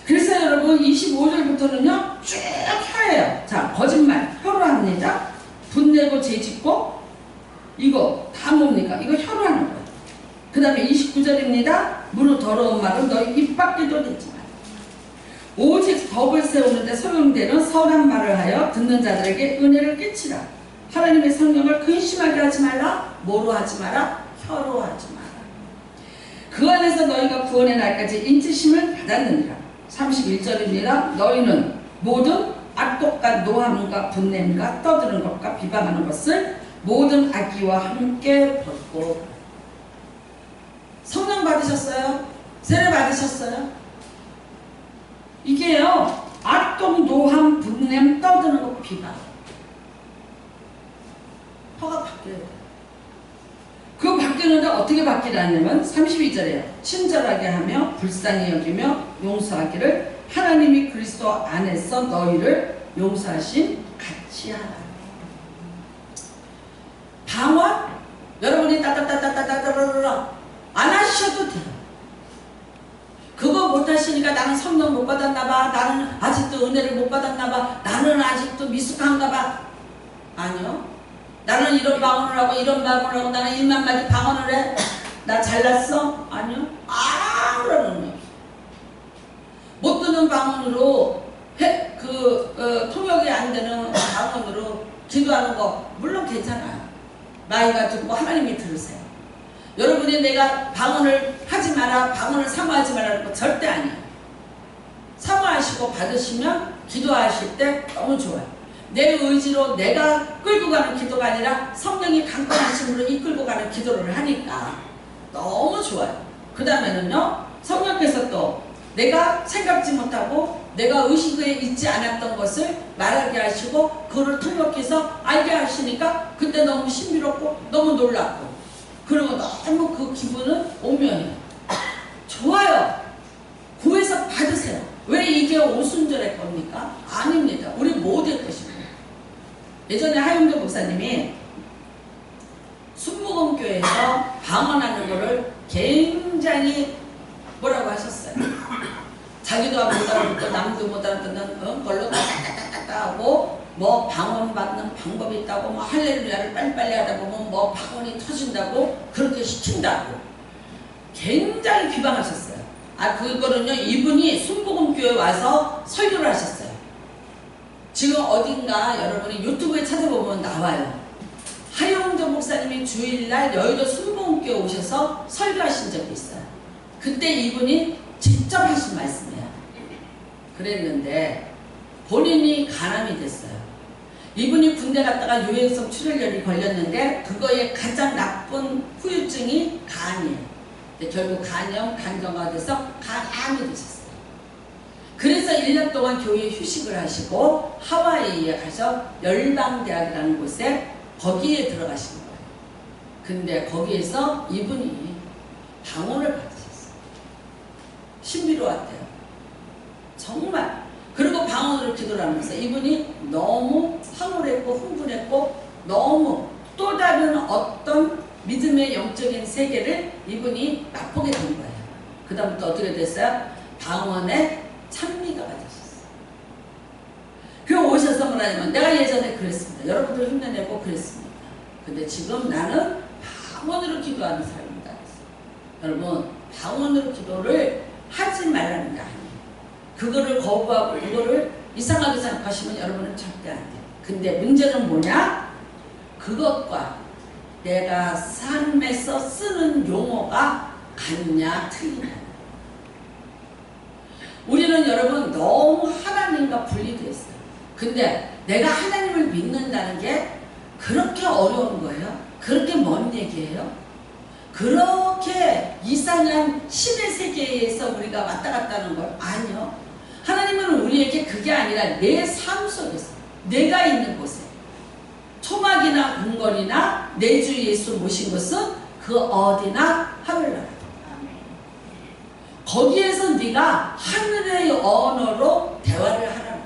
그래서 여러분 25절부터는요 쭉 혀예요. 자, 거짓말 혀로 합니다. 분내고 죄짓고 이거 다 뭡니까? 이거 혀로 하는 거예요. 그 다음에 29절입니다. 무릇 더러운 말은 너희 입 밖에도 내지 마라. 오직 법을 세우는데 소용되는 선한 말을 하여 듣는 자들에게 은혜를 끼치라. 하나님의 성령을 근심하게 하지 말라. 뭐로 하지 마라? 혀로 하지 마라. 그 안에서 너희가 구원의 날까지 인치심을 받았느니라. 31절입니다. 너희는 모든 악독과 노함과 분냄과 떠드는 것과 비방하는 것을 모든 악기와 함께 벗고. 성령 받으셨어요? 세례 받으셨어요? 이게요, 악독, 노함, 분냄, 떠드는 것, 비방. 허가 바뀌어야 돼. 그 바뀌는데 어떻게 바뀌라냐면 32절에요. 친절하게 하며 불쌍히 여기며 용서하기를 하나님이 그리스도 안에서 너희를 용서하신 같이 하라. 방언? 여러분이 따따따따따따따따 안 하셔도 돼요. 그거 못 하시니까 나는 성령 못 받았나봐, 나는 아직도 은혜를 못 받았나봐, 나는 아직도 미숙한가봐. 아니요. 나는 이런 방언을 하고 이런 방언을 하고 나는 1만 마디 방언을 해. 나 잘났어? 아니요. 아무런 의미 없어. 못 듣는 방언으로 통역이 안 되는 방언으로 기도하는 거 물론 괜찮아요. 나이가 듣고 하나님이 들으세요. 여러분이 내가 방언을 하지 마라, 방언을 사모하지 마라 거 절대 아니에요. 사모하시고 받으시면 기도하실 때 너무 좋아요. 내 의지로 내가 끌고 가는 기도가 아니라 성령이 강건하심으로 이끌고 가는 기도를 하니까 너무 좋아요. 그 다음에는요, 성령께서 또 내가 생각지 못하고 내가 의식에 있지 않았던 것을 말하게 하시고 그걸 통역해서 알게 하시니까 그때 너무 신비롭고 너무 놀랍고 그리고 너무 그 기분은 오묘해요. 좋아요. 구해서 받으세요. 왜 이게 오순절의 겁니까? 아닙니다. 우리 모두의 것입니다. 예전에 하용조 목사님이 순복음교회에서 방언하는 거를 굉장히 뭐라고 하셨어요. 자기도 못 알아듣고 남도 못 알아듣는 걸로 따따따따따 하고 뭐 방언 받는 방법이 있다고 뭐 할렐루야를 빨리빨리 하다 보면 뭐 방언이 터진다고 그렇게 시킨다고 굉장히 비방하셨어요. 그거는요, 이분이 순복음교회 와서 설교를 하셨어요. 지금 어딘가 여러분이 유튜브에 찾아보면 나와요. 하용조 목사님이 주일날 여의도 순복음교회 오셔서 설교하신 적이 있어요. 그때 이분이 직접 하신 말씀이에요. 그랬는데 본인이 간암이 됐어요. 이분이 군대 갔다가 유해성 출혈열이 걸렸는데 그거의 가장 나쁜 후유증이 간이에요. 결국 간염, 간경화가 돼서 간암이 되셨어요. 그래서 1년 동안 교회에 휴식을 하시고 하와이에 가서 열방대학이라는 곳에 거기에 들어가신 거예요. 근데 거기에서 이분이 방언을 받으셨어요. 신비로웠대요. 정말. 그리고 방언으로 기도를 하면서 이분이 너무 황홀했고 흥분했고 너무 또 다른 어떤 믿음의 영적인 세계를 이분이 맛보게 된 거예요. 그 다음부터 어떻게 됐어요? 방언에 찬미가 받으셨어요. 그 오셔서 뭐라냐면 내가 예전에 그랬습니다. 여러분들 흉내내고 그랬습니다. 근데 지금 나는 방언으로 기도하는 사람입니다. 여러분 방언으로 기도를 하지 말라는 게 아니에요. 그거를 거부하고 그거를 이상하게 생각하시면 여러분은 절대 안 돼요. 근데 문제는 뭐냐? 그것과 내가 삶에서 쓰는 용어가 같냐 틀리냐. 우리는 여러분 너무 하나님과 분리되어 있어요. 근데 내가 하나님을 믿는다는 게 그렇게 어려운 거예요? 그렇게 먼 얘기예요? 그렇게 이상한 신의 세계에서 우리가 왔다 갔다 하는 걸? 아니요. 하나님은 우리에게 그게 아니라 내 삶 속에서 내가 있는 곳에 초막이나 궁궐이나 내 주 예수 모신 것은 그 어디나 하늘나라. 거기에서 네가 하늘의 언어로 대화를 하라는 거야.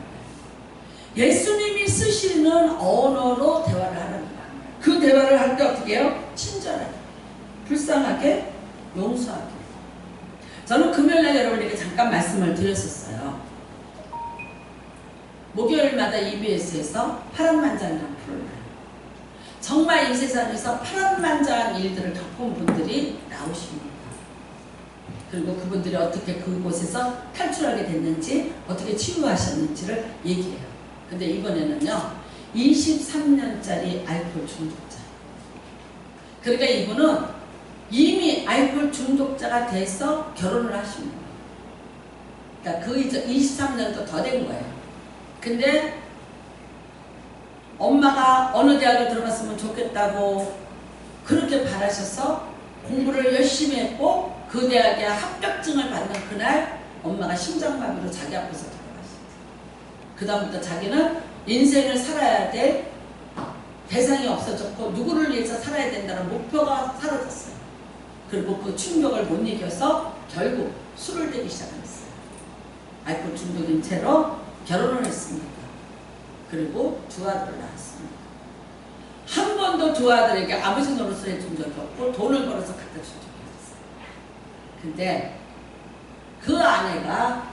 예수님이 쓰시는 언어로 대화를 하라는 거야. 그 대화를 할 때 어떻게 해요? 친절하게, 불쌍하게, 용서하게. 저는 금요일날 여러분에게 잠깐 말씀을 드렸었어요. 목요일마다 EBS에서 파란만장이라는 프로그램. 정말 이 세상에서 파란만장한 일들을 겪은 분들이 나오십니다. 그리고 그분들이 어떻게 그곳에서 탈출하게 됐는지, 어떻게 치유하셨는지를 얘기해요. 근데 이번에는요, 23년짜리 알코올 중독자. 그러니까 이분은 이미 알코올 중독자가 돼서 결혼을 하신 거예요. 그러니까 그 23년도 더 된 거예요. 근데 엄마가 어느 대학에 들어갔으면 좋겠다고 그렇게 바라셔서 공부를 열심히 했고 그 대학에 합격증을 받는 그날 엄마가 심장마비로 자기 앞에서 돌아가셨어요. 그 다음부터 자기는 인생을 살아야 될 대상이 없어졌고 누구를 위해서 살아야 된다는 목표가 사라졌어요. 그리고 그 충격을 못 이겨서 결국 술을 대기 시작했어요. 알코올 중독인 채로 결혼을 했습니다. 그리고 두 아들을 낳았습니다. 한 번도 두 아들에게 아버지 노릇을 해준 적이 없고 돈을 벌어서 갖다 준 적이 없어요. 근데 그 아내가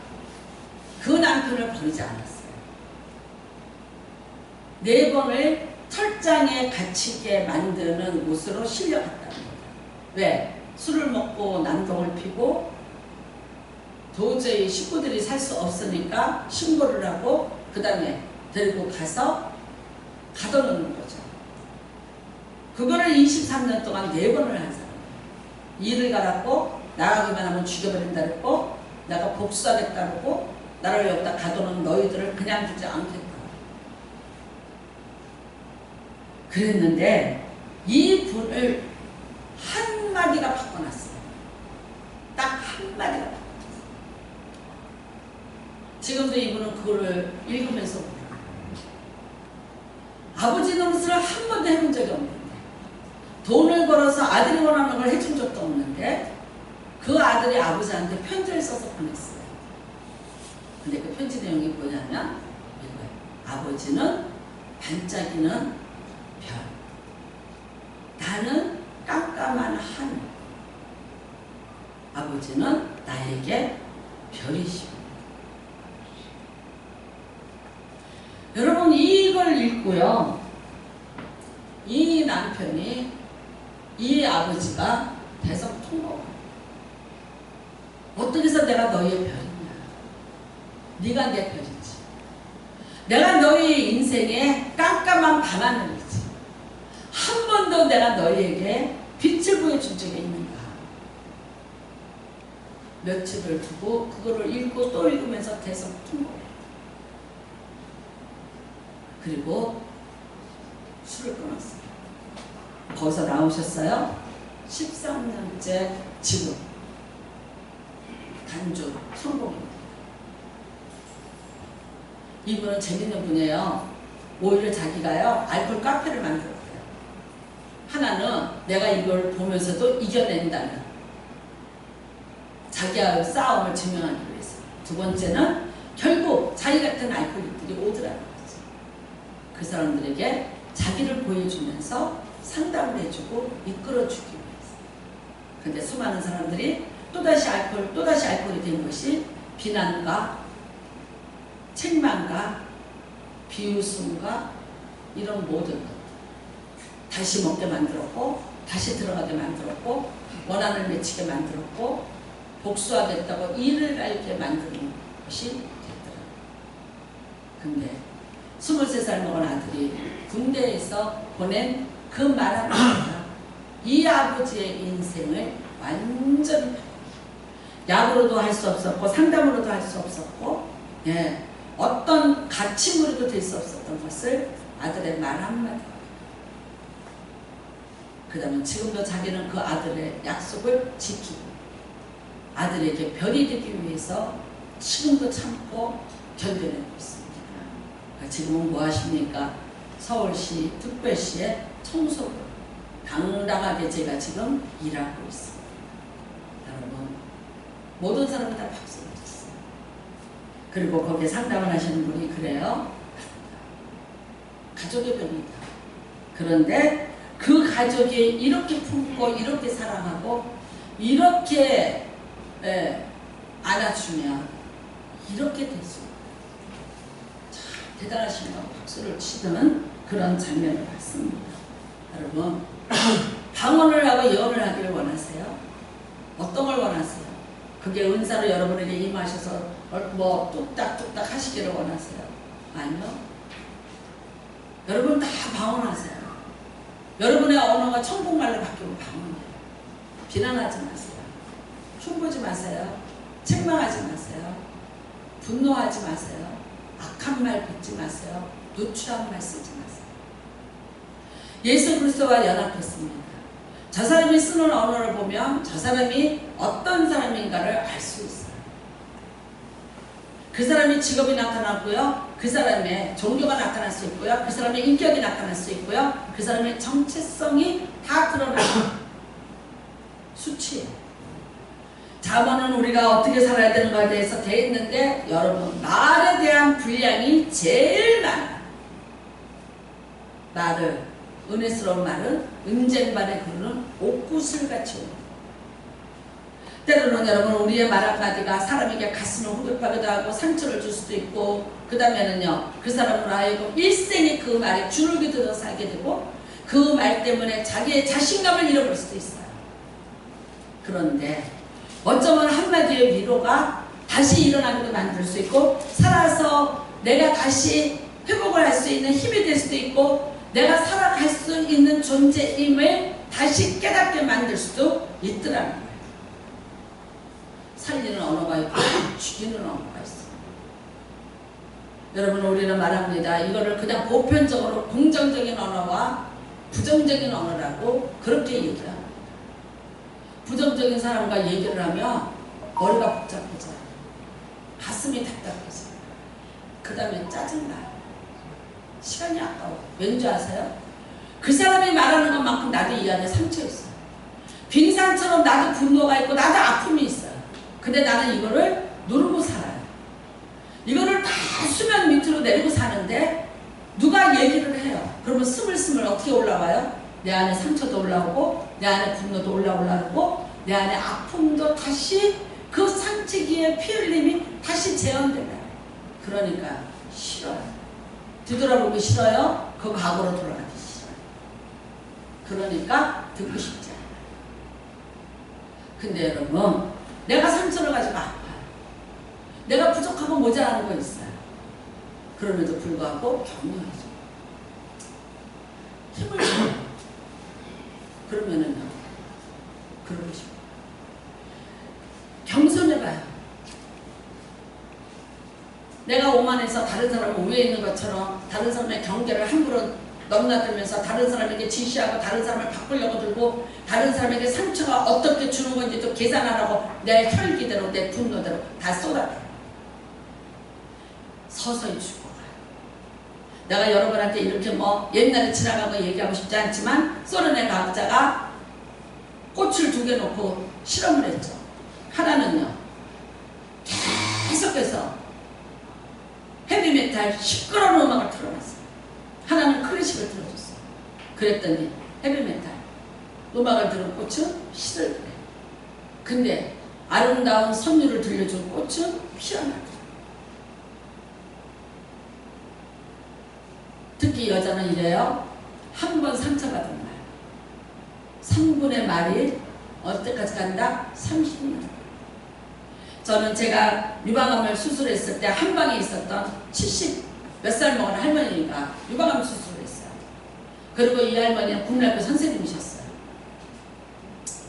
그 남편을 버리지 않았어요. 4번을 철장에 갇히게 만드는 곳으로 실려갔답니다. 왜? 술을 먹고 난동을 피고 도저히 식구들이 살 수 없으니까 신고를 하고 그 다음에 데리고 가서 가둬놓는 거죠. 그거를 23년 동안 4번을 한 사람이에요. 일을 가라고 나가기만 하면 죽여버린다 그랬고 내가 복수하겠다 그러고 나를 여기다 가둬놓은 너희들을 그냥 두지 않겠다. 그랬는데 이 분을 한마디가 바꿔놨어요. 딱 한마디가 바꿔놨어요. 지금도 이분은 그거를 읽으면서 아버지 노릇을 한 번도 해본 적이 없는데 돈을 벌어서 아들이 원하는 걸 해준 적도 없는데 그 아들이 아버지한테 편지를 써서 보냈어요. 근데 그 편지 내용이 뭐냐면 이거예요. 아버지는 반짝이는 별, 나는 깜깜한 하늘. 아버지는 나에게 별이시오. 여러분 이걸 읽고요. 이 남편이 이 아버지가 대성통곡. 어떻게 해서 내가 너희의 별이냐. 네가 내 별이지. 내가 너희 인생에 깜깜한 밤하늘이지. 한 번도 내가 너희에게 빛을 보여준 적이 있는가. 며칠을 두고 그거를 읽고 또 읽으면서 대성통곡. 그리고 술을 끊었어요. 거기서 나오셨어요. 13년째 지금 단주 성공입니다. 이분은 재밌는 분이에요. 오히려 자기가요 알코올 카페를 만들었어요. 하나는 내가 이걸 보면서도 이겨낸다는 자기와의 싸움을 증명하기 위해서. 두 번째는 결국 자기 같은 알코올릭들이 오더라는 거지. 그 사람들에게 자기를 보여주면서 상담을 해주고 이끌어주기 위해서. 근데 수많은 사람들이 또다시 알코올이 된 것이 비난과 책망과 비웃음과 이런 모든 것. 다시 먹게 만들었고 다시 들어가게 만들었고 원한을 맺히게 만들었고 복수하겠다고 일을 알게 만드는 것이 됐더라고요. 근데 23살 먹은 아들이 군대에서 보낸 그 말 한마디가 이 아버지의 인생을 완전히 약으로도 할 수 없었고 상담으로도 할 수 없었고 어떤 가치물이도 될 수 없었던 것을 아들의 말 한마디. 그 다음에 지금도 자기는 그 아들의 약속을 지키고 아들에게 별이 되기 위해서 지금도 참고 견뎌내고 있습니다. 지금은 뭐 하십니까? 서울시 특별시의 청소부 당당하게 제가 지금 일하고 있습니다. 여러분 모든 사람이 다 박수를 쳤어요. 그리고 거기에 상담을 하시는 분이 그래요. 가족의 병이다. 그런데 그 가족이 이렇게 품고 이렇게 사랑하고 이렇게 안아주면 이렇게 될 수 있다. 대단하시다고 박수를 치는 그런 장면을 봤습니다. 여러분 방언을 하고 예언을 하기를 원하세요? 어떤 걸 원하세요? 그게 은사로 여러분에게 임하셔서 뭐 뚝딱뚝딱 하시기를 원하세요? 아니요. 여러분 다 방언하세요. 여러분의 언어가 천국말로 바뀌면 방언해요. 비난하지 마세요. 흉보지 마세요. 책망하지 마세요. 분노하지 마세요. 악한 말 뱉지 마세요. 누추한 말 쓰지 마세요. 예수 그리스도와 연합했습니다. 저 사람이 쓰는 언어를 보면 저 사람이 어떤 사람인가를 알 수 있어요. 그 사람의 직업이 나타났고요. 그 사람의 종교가 나타날 수 있고요. 그 사람의 인격이 나타날 수 있고요. 그 사람의 정체성이 다 드러나는 수치예요. 잠언은 우리가 어떻게 살아야 되는가에 대해서 돼 있는데 여러분 말에 대한 분량이 제일 많아요. 말을 은혜스러운 말은 은쟁반에 흐르는 옥구슬같이 옵니다. 때로는 여러분 우리의 말 한마디가 사람에게 가슴을 후벼파기도 하고 상처를 줄 수도 있고 그 다음에는요 그 사람으로 하여금 일생이 그 말에 주눅이 들어 살게 되고 그 말 때문에 자기의 자신감을 잃어버릴 수도 있어요. 그런데 어쩌면 한마디의 위로가 다시 일어나기도 만들 수 있고 살아서 내가 다시 회복을 할 수 있는 힘이 될 수도 있고 내가 살아갈 수 있는 존재임을 다시 깨닫게 만들 수도 있더라는 거예요. 살리는 언어가 있고 죽이는 언어가 있어요. 여러분 우리는 말합니다. 이거를 그냥 보편적으로 긍정적인 언어와 부정적인 언어라고 그렇게 얘기합니다. 부정적인 사람과 얘기를 하면 머리가 복잡해져요. 가슴이 답답해져요. 그 다음에 짜증나요. 시간이 아까워. 왠지 아세요? 그 사람이 말하는 것만큼 나도 이 안에 상처 있어요. 빙산처럼 나도 분노가 있고 나도 아픔이 있어요. 근데 나는 이거를 누르고 살아요. 이거를 다 수면 밑으로 내리고 사는데 누가 얘기를 해요. 그러면 스물스물 어떻게 올라와요? 내 안에 상처도 올라오고 내 안에 분노도 올라오고 내 안에 아픔도 다시 그 상처기에 피 흘림이 다시 재현된다. 그러니까 싫어요. 뒤돌아보기 싫어요. 그 과거로 돌아가기 싫어요. 그러니까 듣고 싶지 않아요. 근데 여러분 내가 상처를 가지고 아파요. 내가 부족하고 모자라는 거 있어요. 그럼에도 불구하고 격려해줘. 힘을 줘요. 그러면은요. 그러고 싶어요. 겸손해봐요. 내가 오만해서 다른 사람은 위에 있는 것처럼 다른 사람의 경계를 함부로 넘나들면서 다른 사람에게 지시하고 다른 사람을 바꾸려고 들고 다른 사람에게 상처가 어떻게 주는 건지도 계산하라고 내 혈기대로 내 분노대로 다 쏟아내요. 서서히 죽어가요. 내가 여러분한테 이렇게 뭐 옛날에 지나간 거 얘기하고 싶지 않지만 소련의 과학자가 꽃을 2개 놓고 실험을 했죠. 하나는요 계속해서 헤비메탈 시끄러운 음악을 틀어놨어요. 하나는 클래식을 틀어줬어요. 그랬더니 헤비메탈 음악을 들은 꽃은 시들더래. 근데 아름다운 선율을 들려준 꽃은 피어나더래. 특히 여자는 이래요. 한 번 상처받은 말 3분의 말이 어때까지 간다? 30년. 저는 제가 유방암을 수술했을 때 한방에 있었던 70 몇 살 먹은 할머니가 유방암 수술을 했어요. 그리고 이 할머니는 국내학교 선생님이셨어요.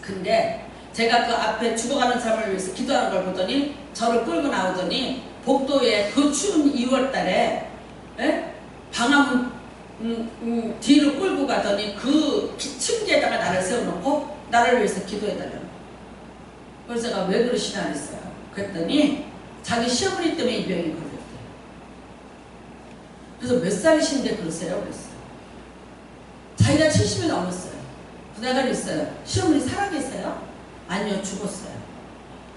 근데 제가 그 앞에 죽어가는 사람을 위해서 기도하는 걸 보더니 저를 끌고 나오더니 복도에 그 추운 2월 달에 방화문 뒤로 끌고 가더니 그 층계에다가 나를 세워놓고 나를 위해서 기도해달라고. 그래서 제가 왜 그러시나 했어요. 그랬더니 자기 시어머니 때문에 이 병이 걸렸대요. 그래서 몇 살이신데 그러세요? 그랬어요. 자기가 70이 넘었어요. 내가 그랬어요. 시어머니 살아계세요? 아니요, 죽었어요.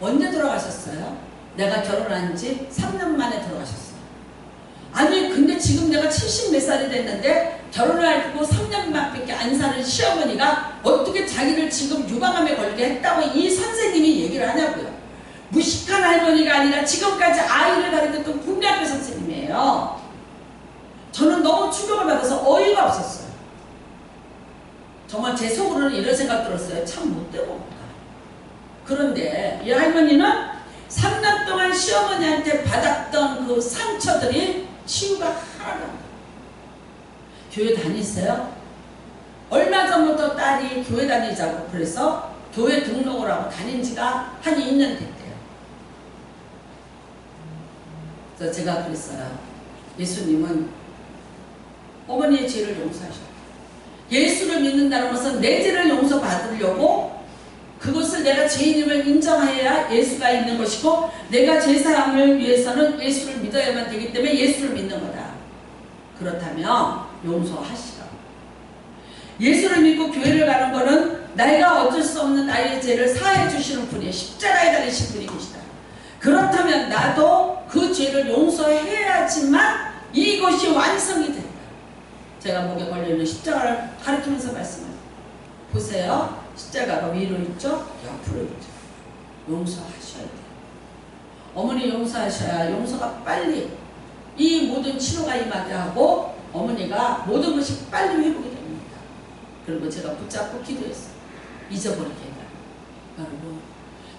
언제 돌아가셨어요? 내가 결혼한 지 3년 만에 돌아가셨어요. 아니 근데 지금 내가 70 몇 살이 됐는데 결혼을 하고 3년밖에 안 사는 시어머니가 어떻게 자기를 지금 유방암에 걸리게 했다고 이 선생님이 얘기를 하냐고요. 무식한 할머니가 아니라 지금까지 아이를 가르쳤던 국내학교 선생님이에요. 저는 너무 충격을 받아서 어이가 없었어요. 정말 제 속으로는 이런 생각 들었어요. 참 못되고 없다. 그런데 이 할머니는 3년 동안 시어머니한테 받았던 그 상처들이 치유가 하나도 안 돼요. 교회 다니세요? 얼마 전부터 딸이 교회 다니자고 그래서 교회 등록을 하고 다닌 지가 한 2년 됐대요. 그래서 제가 그랬어요. 예수님은 어머니의 죄를 용서하셨고 예수를 믿는다는 것은 내 죄를 용서받으려고 그것을 그것을 내가 죄인임을 인정해야 예수가 있는 것이고 내가 제사함을 위해서는 예수를 믿어야만 되기 때문에 예수를 믿는 거다. 그렇다면 용서하시라. 예수를 믿고 교회를 가는 것은 내가 어쩔 수 없는 나의 죄를 사해 주시는 분이 십자가에 달리신 분이 계시다. 그렇다면 나도 그 죄를 용서해야지만 이것이 완성이 된다. 제가 목에 걸려있는 십자가를 가리키면서 말씀하세요. 보세요. 십자가가 위로 있죠? 옆으로 있죠. 용서하셔야 돼요. 어머니 용서하셔야 용서가 빨리 이 모든 치료가 임하게 하고 어머니가 모든 것이 빨리 회복이 됩니다. 그리고 제가 붙잡고 기도했어요. 잊어버리게 해달라고. 여러분,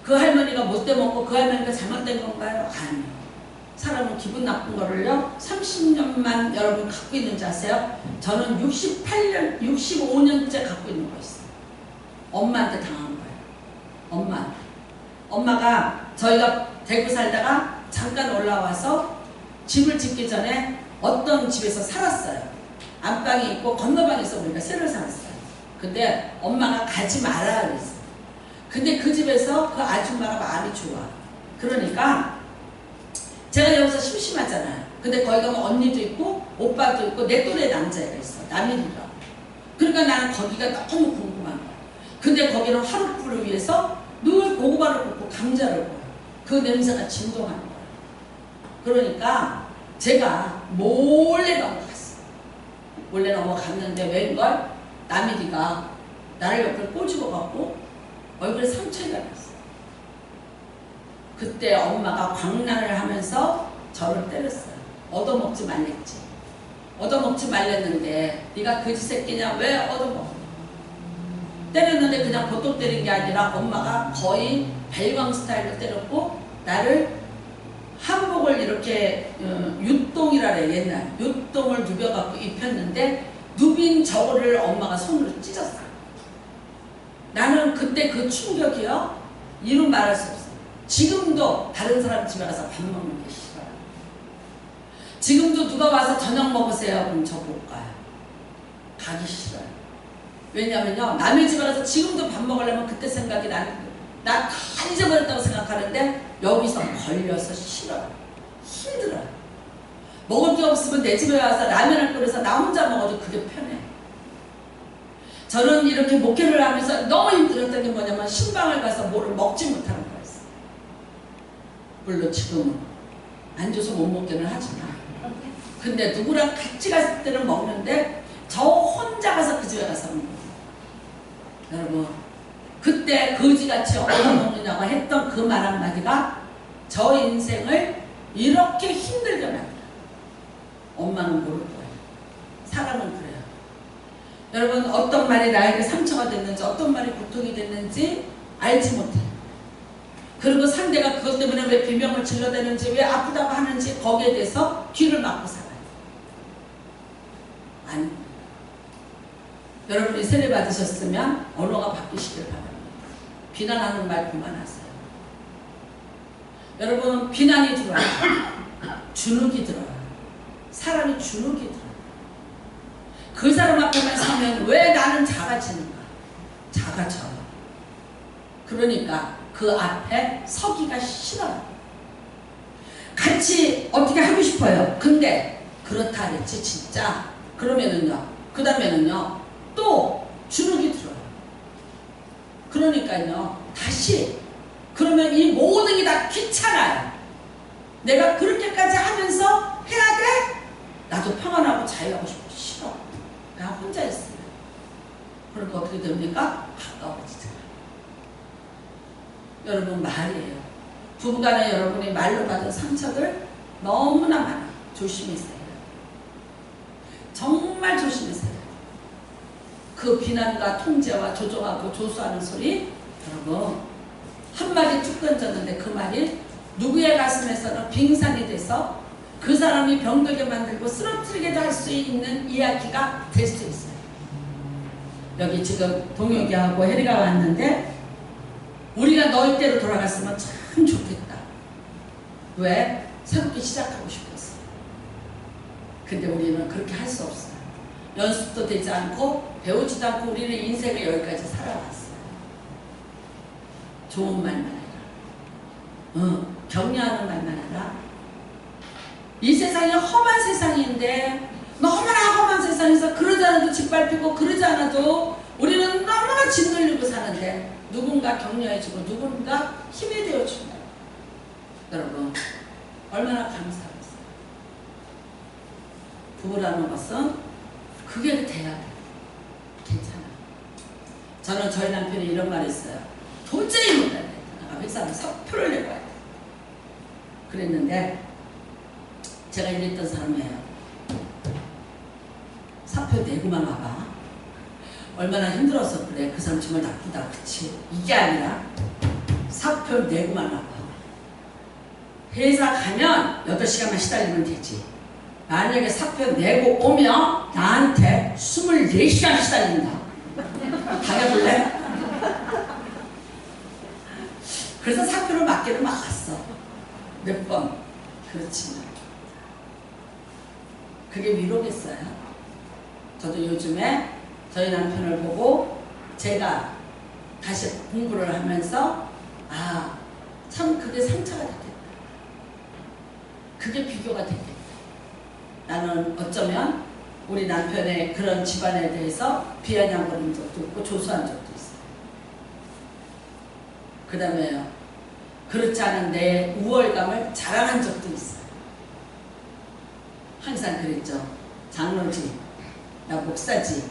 그 할머니가 못돼 먹고 그 할머니가 잘못된 건가요? 아니요. 사람은 기분 나쁜 거를요 30년만 여러분 갖고 있는 줄 아세요? 저는 68년 65년째 갖고 있는 거 있어요. 엄마한테 당한 거예요. 엄마가 저희가 대구 살다가 잠깐 올라와서 집을 짓기 전에 어떤 집에서 살았어요. 안방이 있고 건너방에서 우리가 새로 살았어요. 근데 엄마가 가지 마라 그랬어요. 근데 그 집에서 그 아줌마가 마음이 좋아. 그러니까 제가 여기서 심심하잖아요. 근데 거기 가면 언니도 있고 오빠도 있고 내 또래 남자애가 있어. 남일이가. 그러니까 나는 거기가 너무 궁금한 거야. 근데 거기는 화롯불을 위해서 늘 고구마를 굽고 감자를 구워요. 그 냄새가 진동하는 거예요. 그러니까 제가 몰래 넘어갔어요. 몰래 넘어갔는데 웬걸 남일이가 나를 옆에 꼬집어 갖고 얼굴에 상처가 났어요. 그때 엄마가 광란을 하면서 저를 때렸어요. 얻어먹지 말랬지. 얻어먹지 말랬는데 네가 거지 새끼냐 왜 얻어먹어? 때렸는데 그냥 보통 때린 게 아니라 엄마가 거의 벨광 스타일로 때렸고 나를 한복을 이렇게 윷동이라래 옛날 윷동을 누벼갖고 입혔는데 누빈 저거를 엄마가 손으로 찢었어요. 나는 그때 그 충격이요 이루 말할 수 없어요. 지금도 다른 사람 집에 가서 밥 먹는 게 싫어요. 지금도 누가 와서 저녁 먹으세요 그럼 저 못 가요. 가기 싫어요. 왜냐면요 남의 집에 가서 지금도 밥 먹으려면 그때 생각이 나는 나 다 잊어버렸다고 생각하는데 여기서 걸려서 싫어요. 힘들어요. 먹을 게 없으면 내 집에 와서 라면을 끓여서 나 혼자 먹어도 그게 편해. 저는 이렇게 목회를 하면서 너무 힘들었던 게 뭐냐면 신방을 가서 뭐를 먹지 못하는 거였어요. 물론 지금은 안 줘서 못 먹기는 하지만 근데 누구랑 같이 갔을 때는 먹는데 저 혼자 가서 그 집에 가서 먹는 거예요. 여러분 그때 거지같이 얻어먹느냐고 했던 그 말 한마디가 저 인생을 이렇게 힘들게 만들어요. 엄마는 모를 거예요. 사람은 그래요. 여러분 어떤 말이 나에게 상처가 됐는지 어떤 말이 고통이 됐는지 알지 못해요. 그리고 상대가 그것 때문에 왜 비명을 질러대는지 왜 아프다고 하는지 거기에 대해서 귀를 막고 살아요. 아니 여러분이 세례 받으셨으면 언어가 바뀌시길 바랍니다. 비난하는 말 그만하세요. 여러분 비난이 들어와요. 주눅이 들어요. 사람이 주눅이 들어요. 그 사람 앞에만 서면 왜 나는 작아지는가? 작아져요. 그러니까 그 앞에 서기가 싫어요. 같이 어떻게 하고 싶어요. 근데 그렇다 그랬지 진짜. 그러면은요. 그 다음에는요. 또 주눅이 들어요. 그러니까요. 다시 그러면 이 모든 게 다 귀찮아요. 내가 그렇게까지 하면서 해야 돼? 나도 평안하고 자유하고 싶어. 싫어. 나 혼자 있어요. 그러니까 어떻게 됩니까? 가까워지잖아요. 여러분 말이에요. 부부간에 여러분이 말로 받은 상처들 너무나 많아. 조심히세요. 정말 조심히세요. 그 비난과 통제와 조종하고 조수하는 소리 여러분 한마디 툭 던졌는데 그 말이 누구의 가슴에서는 빙산이 돼서 그 사람이 병들게 만들고 쓰러뜨리게도 할 수 있는 이야기가 될 수 있어요. 여기 지금 동혁이하고 혜리가 왔는데 우리가 너희 때로 돌아갔으면 참 좋겠다. 왜? 새롭게 시작하고 싶었어. 근데 우리는 그렇게 할 수 없어요. 연습도 되지 않고 배우지도 않고 우리는 인생을 여기까지 살아왔어요. 좋은 말만 해라. 격려하는 말만 해라. 이 세상이 험한 세상인데 너무나 험한 세상에서 그러지 않아도 짓밟히고 그러지 않아도 우리는 너무나 짓눌리고 사는데 누군가 격려해주고 누군가 힘이 되어준다. 여러분 얼마나 감사하겠어요. 부부라는 것은 그게 돼야 돼. 괜찮아. 저는 저희 남편이 이런 말 했어요. 도저히 못해. 내가 회사를 사표를 내고 와야 돼. 그랬는데 제가 이랬던 사람이에요. 사표 내고만 와봐. 얼마나 힘들어서 그래. 그 사람 정말 나쁘다. 그치? 이게 아니라 사표 내고만 와봐. 회사 가면 8시간만 시달리면 되지. 만약에 사표 내고 오면 나한테 24시간 시달린다. 당해볼래? 그래서 사표를 맞기를 막았어. 몇 번. 그렇지만 그게 위로겠어요. 저도 요즘에 저희 남편을 보고 제가 다시 공부를 하면서 참 그게 상처가 됐겠다. 그게 비교가 됐겠다. 나는 어쩌면 우리 남편의 그런 집안에 대해서 비아냥거린 적도 있고 조소한 적도 있어요. 그 다음에 그렇지 않은 내 우월감을 자랑한 적도 있어요. 항상 그랬죠. 장로지, 나 목사지.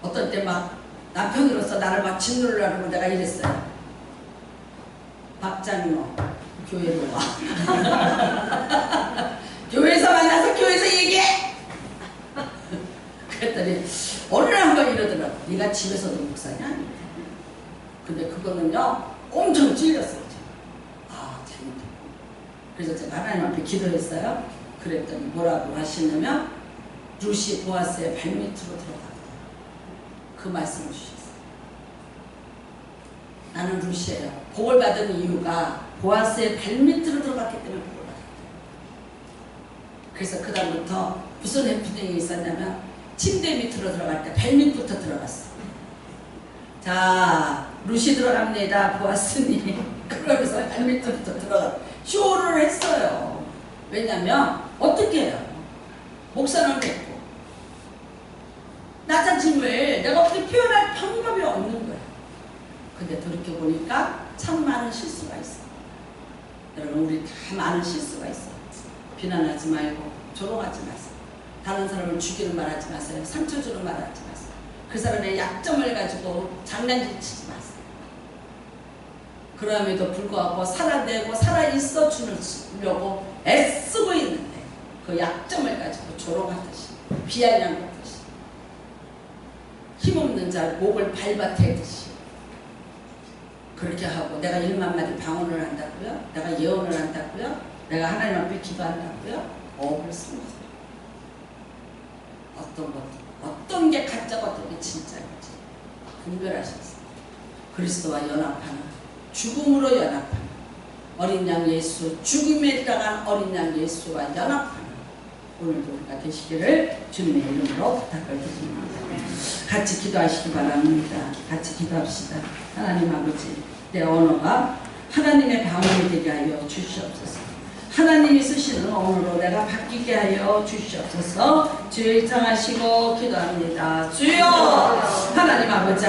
어떤 때 막 남편으로서 나를 막 짓누르려고 내가 이랬어요. 박장로, 교회로 와. 교회에서 만나서 교회에서 얘기해! 그랬더니 어느 날 한번 이러더라고. 네가 집에서도 목사냐? 근데 그거는요 엄청 찔렸어요. 재밌다. 그래서 제가 하나님 앞에 기도했어요. 그랬더니 뭐라고 하시냐면 루시 보아스의 발밑으로 들어가고 그 말씀을 주셨어요. 나는 루시예요. 복을 받은 이유가 보아스의 발밑으로 들어갔기 때문에 복을 받았다. 그래서 그 다음부터 무슨 해프닝이 있었냐면 침대 밑으로 들어갈 때 발밑부터 들어갔어. 자, 루시 들어갑니다. 보았으니. 그러면서 발밑부터 들어가 쇼를 했어요. 왜냐면 어떻게 해요? 목사는 됐고 나 자신을 내가 어떻게 표현할 방법이 없는 거야. 근데 돌이켜보니까 참 많은 실수가 있어. 여러분 우리 다 많은 실수가 있어. 비난하지 말고 조롱하지 마세요. 다른 사람을 죽이는 말 하지 마세요. 상처 주는 말 하지 마세요. 그 사람의 약점을 가지고 장난치지 마세요. 그럼에도 불구하고 살아내고 살아있어 주려고 애쓰고 있는데 그 약점을 가지고 조롱하듯이 비아냥하듯이 힘없는 자 목을 밟아대듯이 그렇게 하고 내가 1만 마디 방언을 한다고요? 내가 예언을 한다고요? 내가 하나님 앞에 기도한다고요? 업을 쓰는 거예요. 어떤 게 가짜고 어떤 게 진짜인지 분별하셨어요. 그리스도와 연합하는 죽음으로 연합하는 어린 양 예수, 죽음에 따른 어린 양 예수와 연합하는 오늘도 우리가 되시기를 주님의 이름으로 부탁을 드립니다. 같이 기도하시기 바랍니다. 같이 기도합시다. 하나님 아버지, 내 언어가 하나님의 방언이 되게 하여 주시옵소서. 하나님이 쓰시는 언어로 내가 바뀌게 하여 주시옵소서. 주여 입장하시고 기도합니다. 주여 하나님 아버지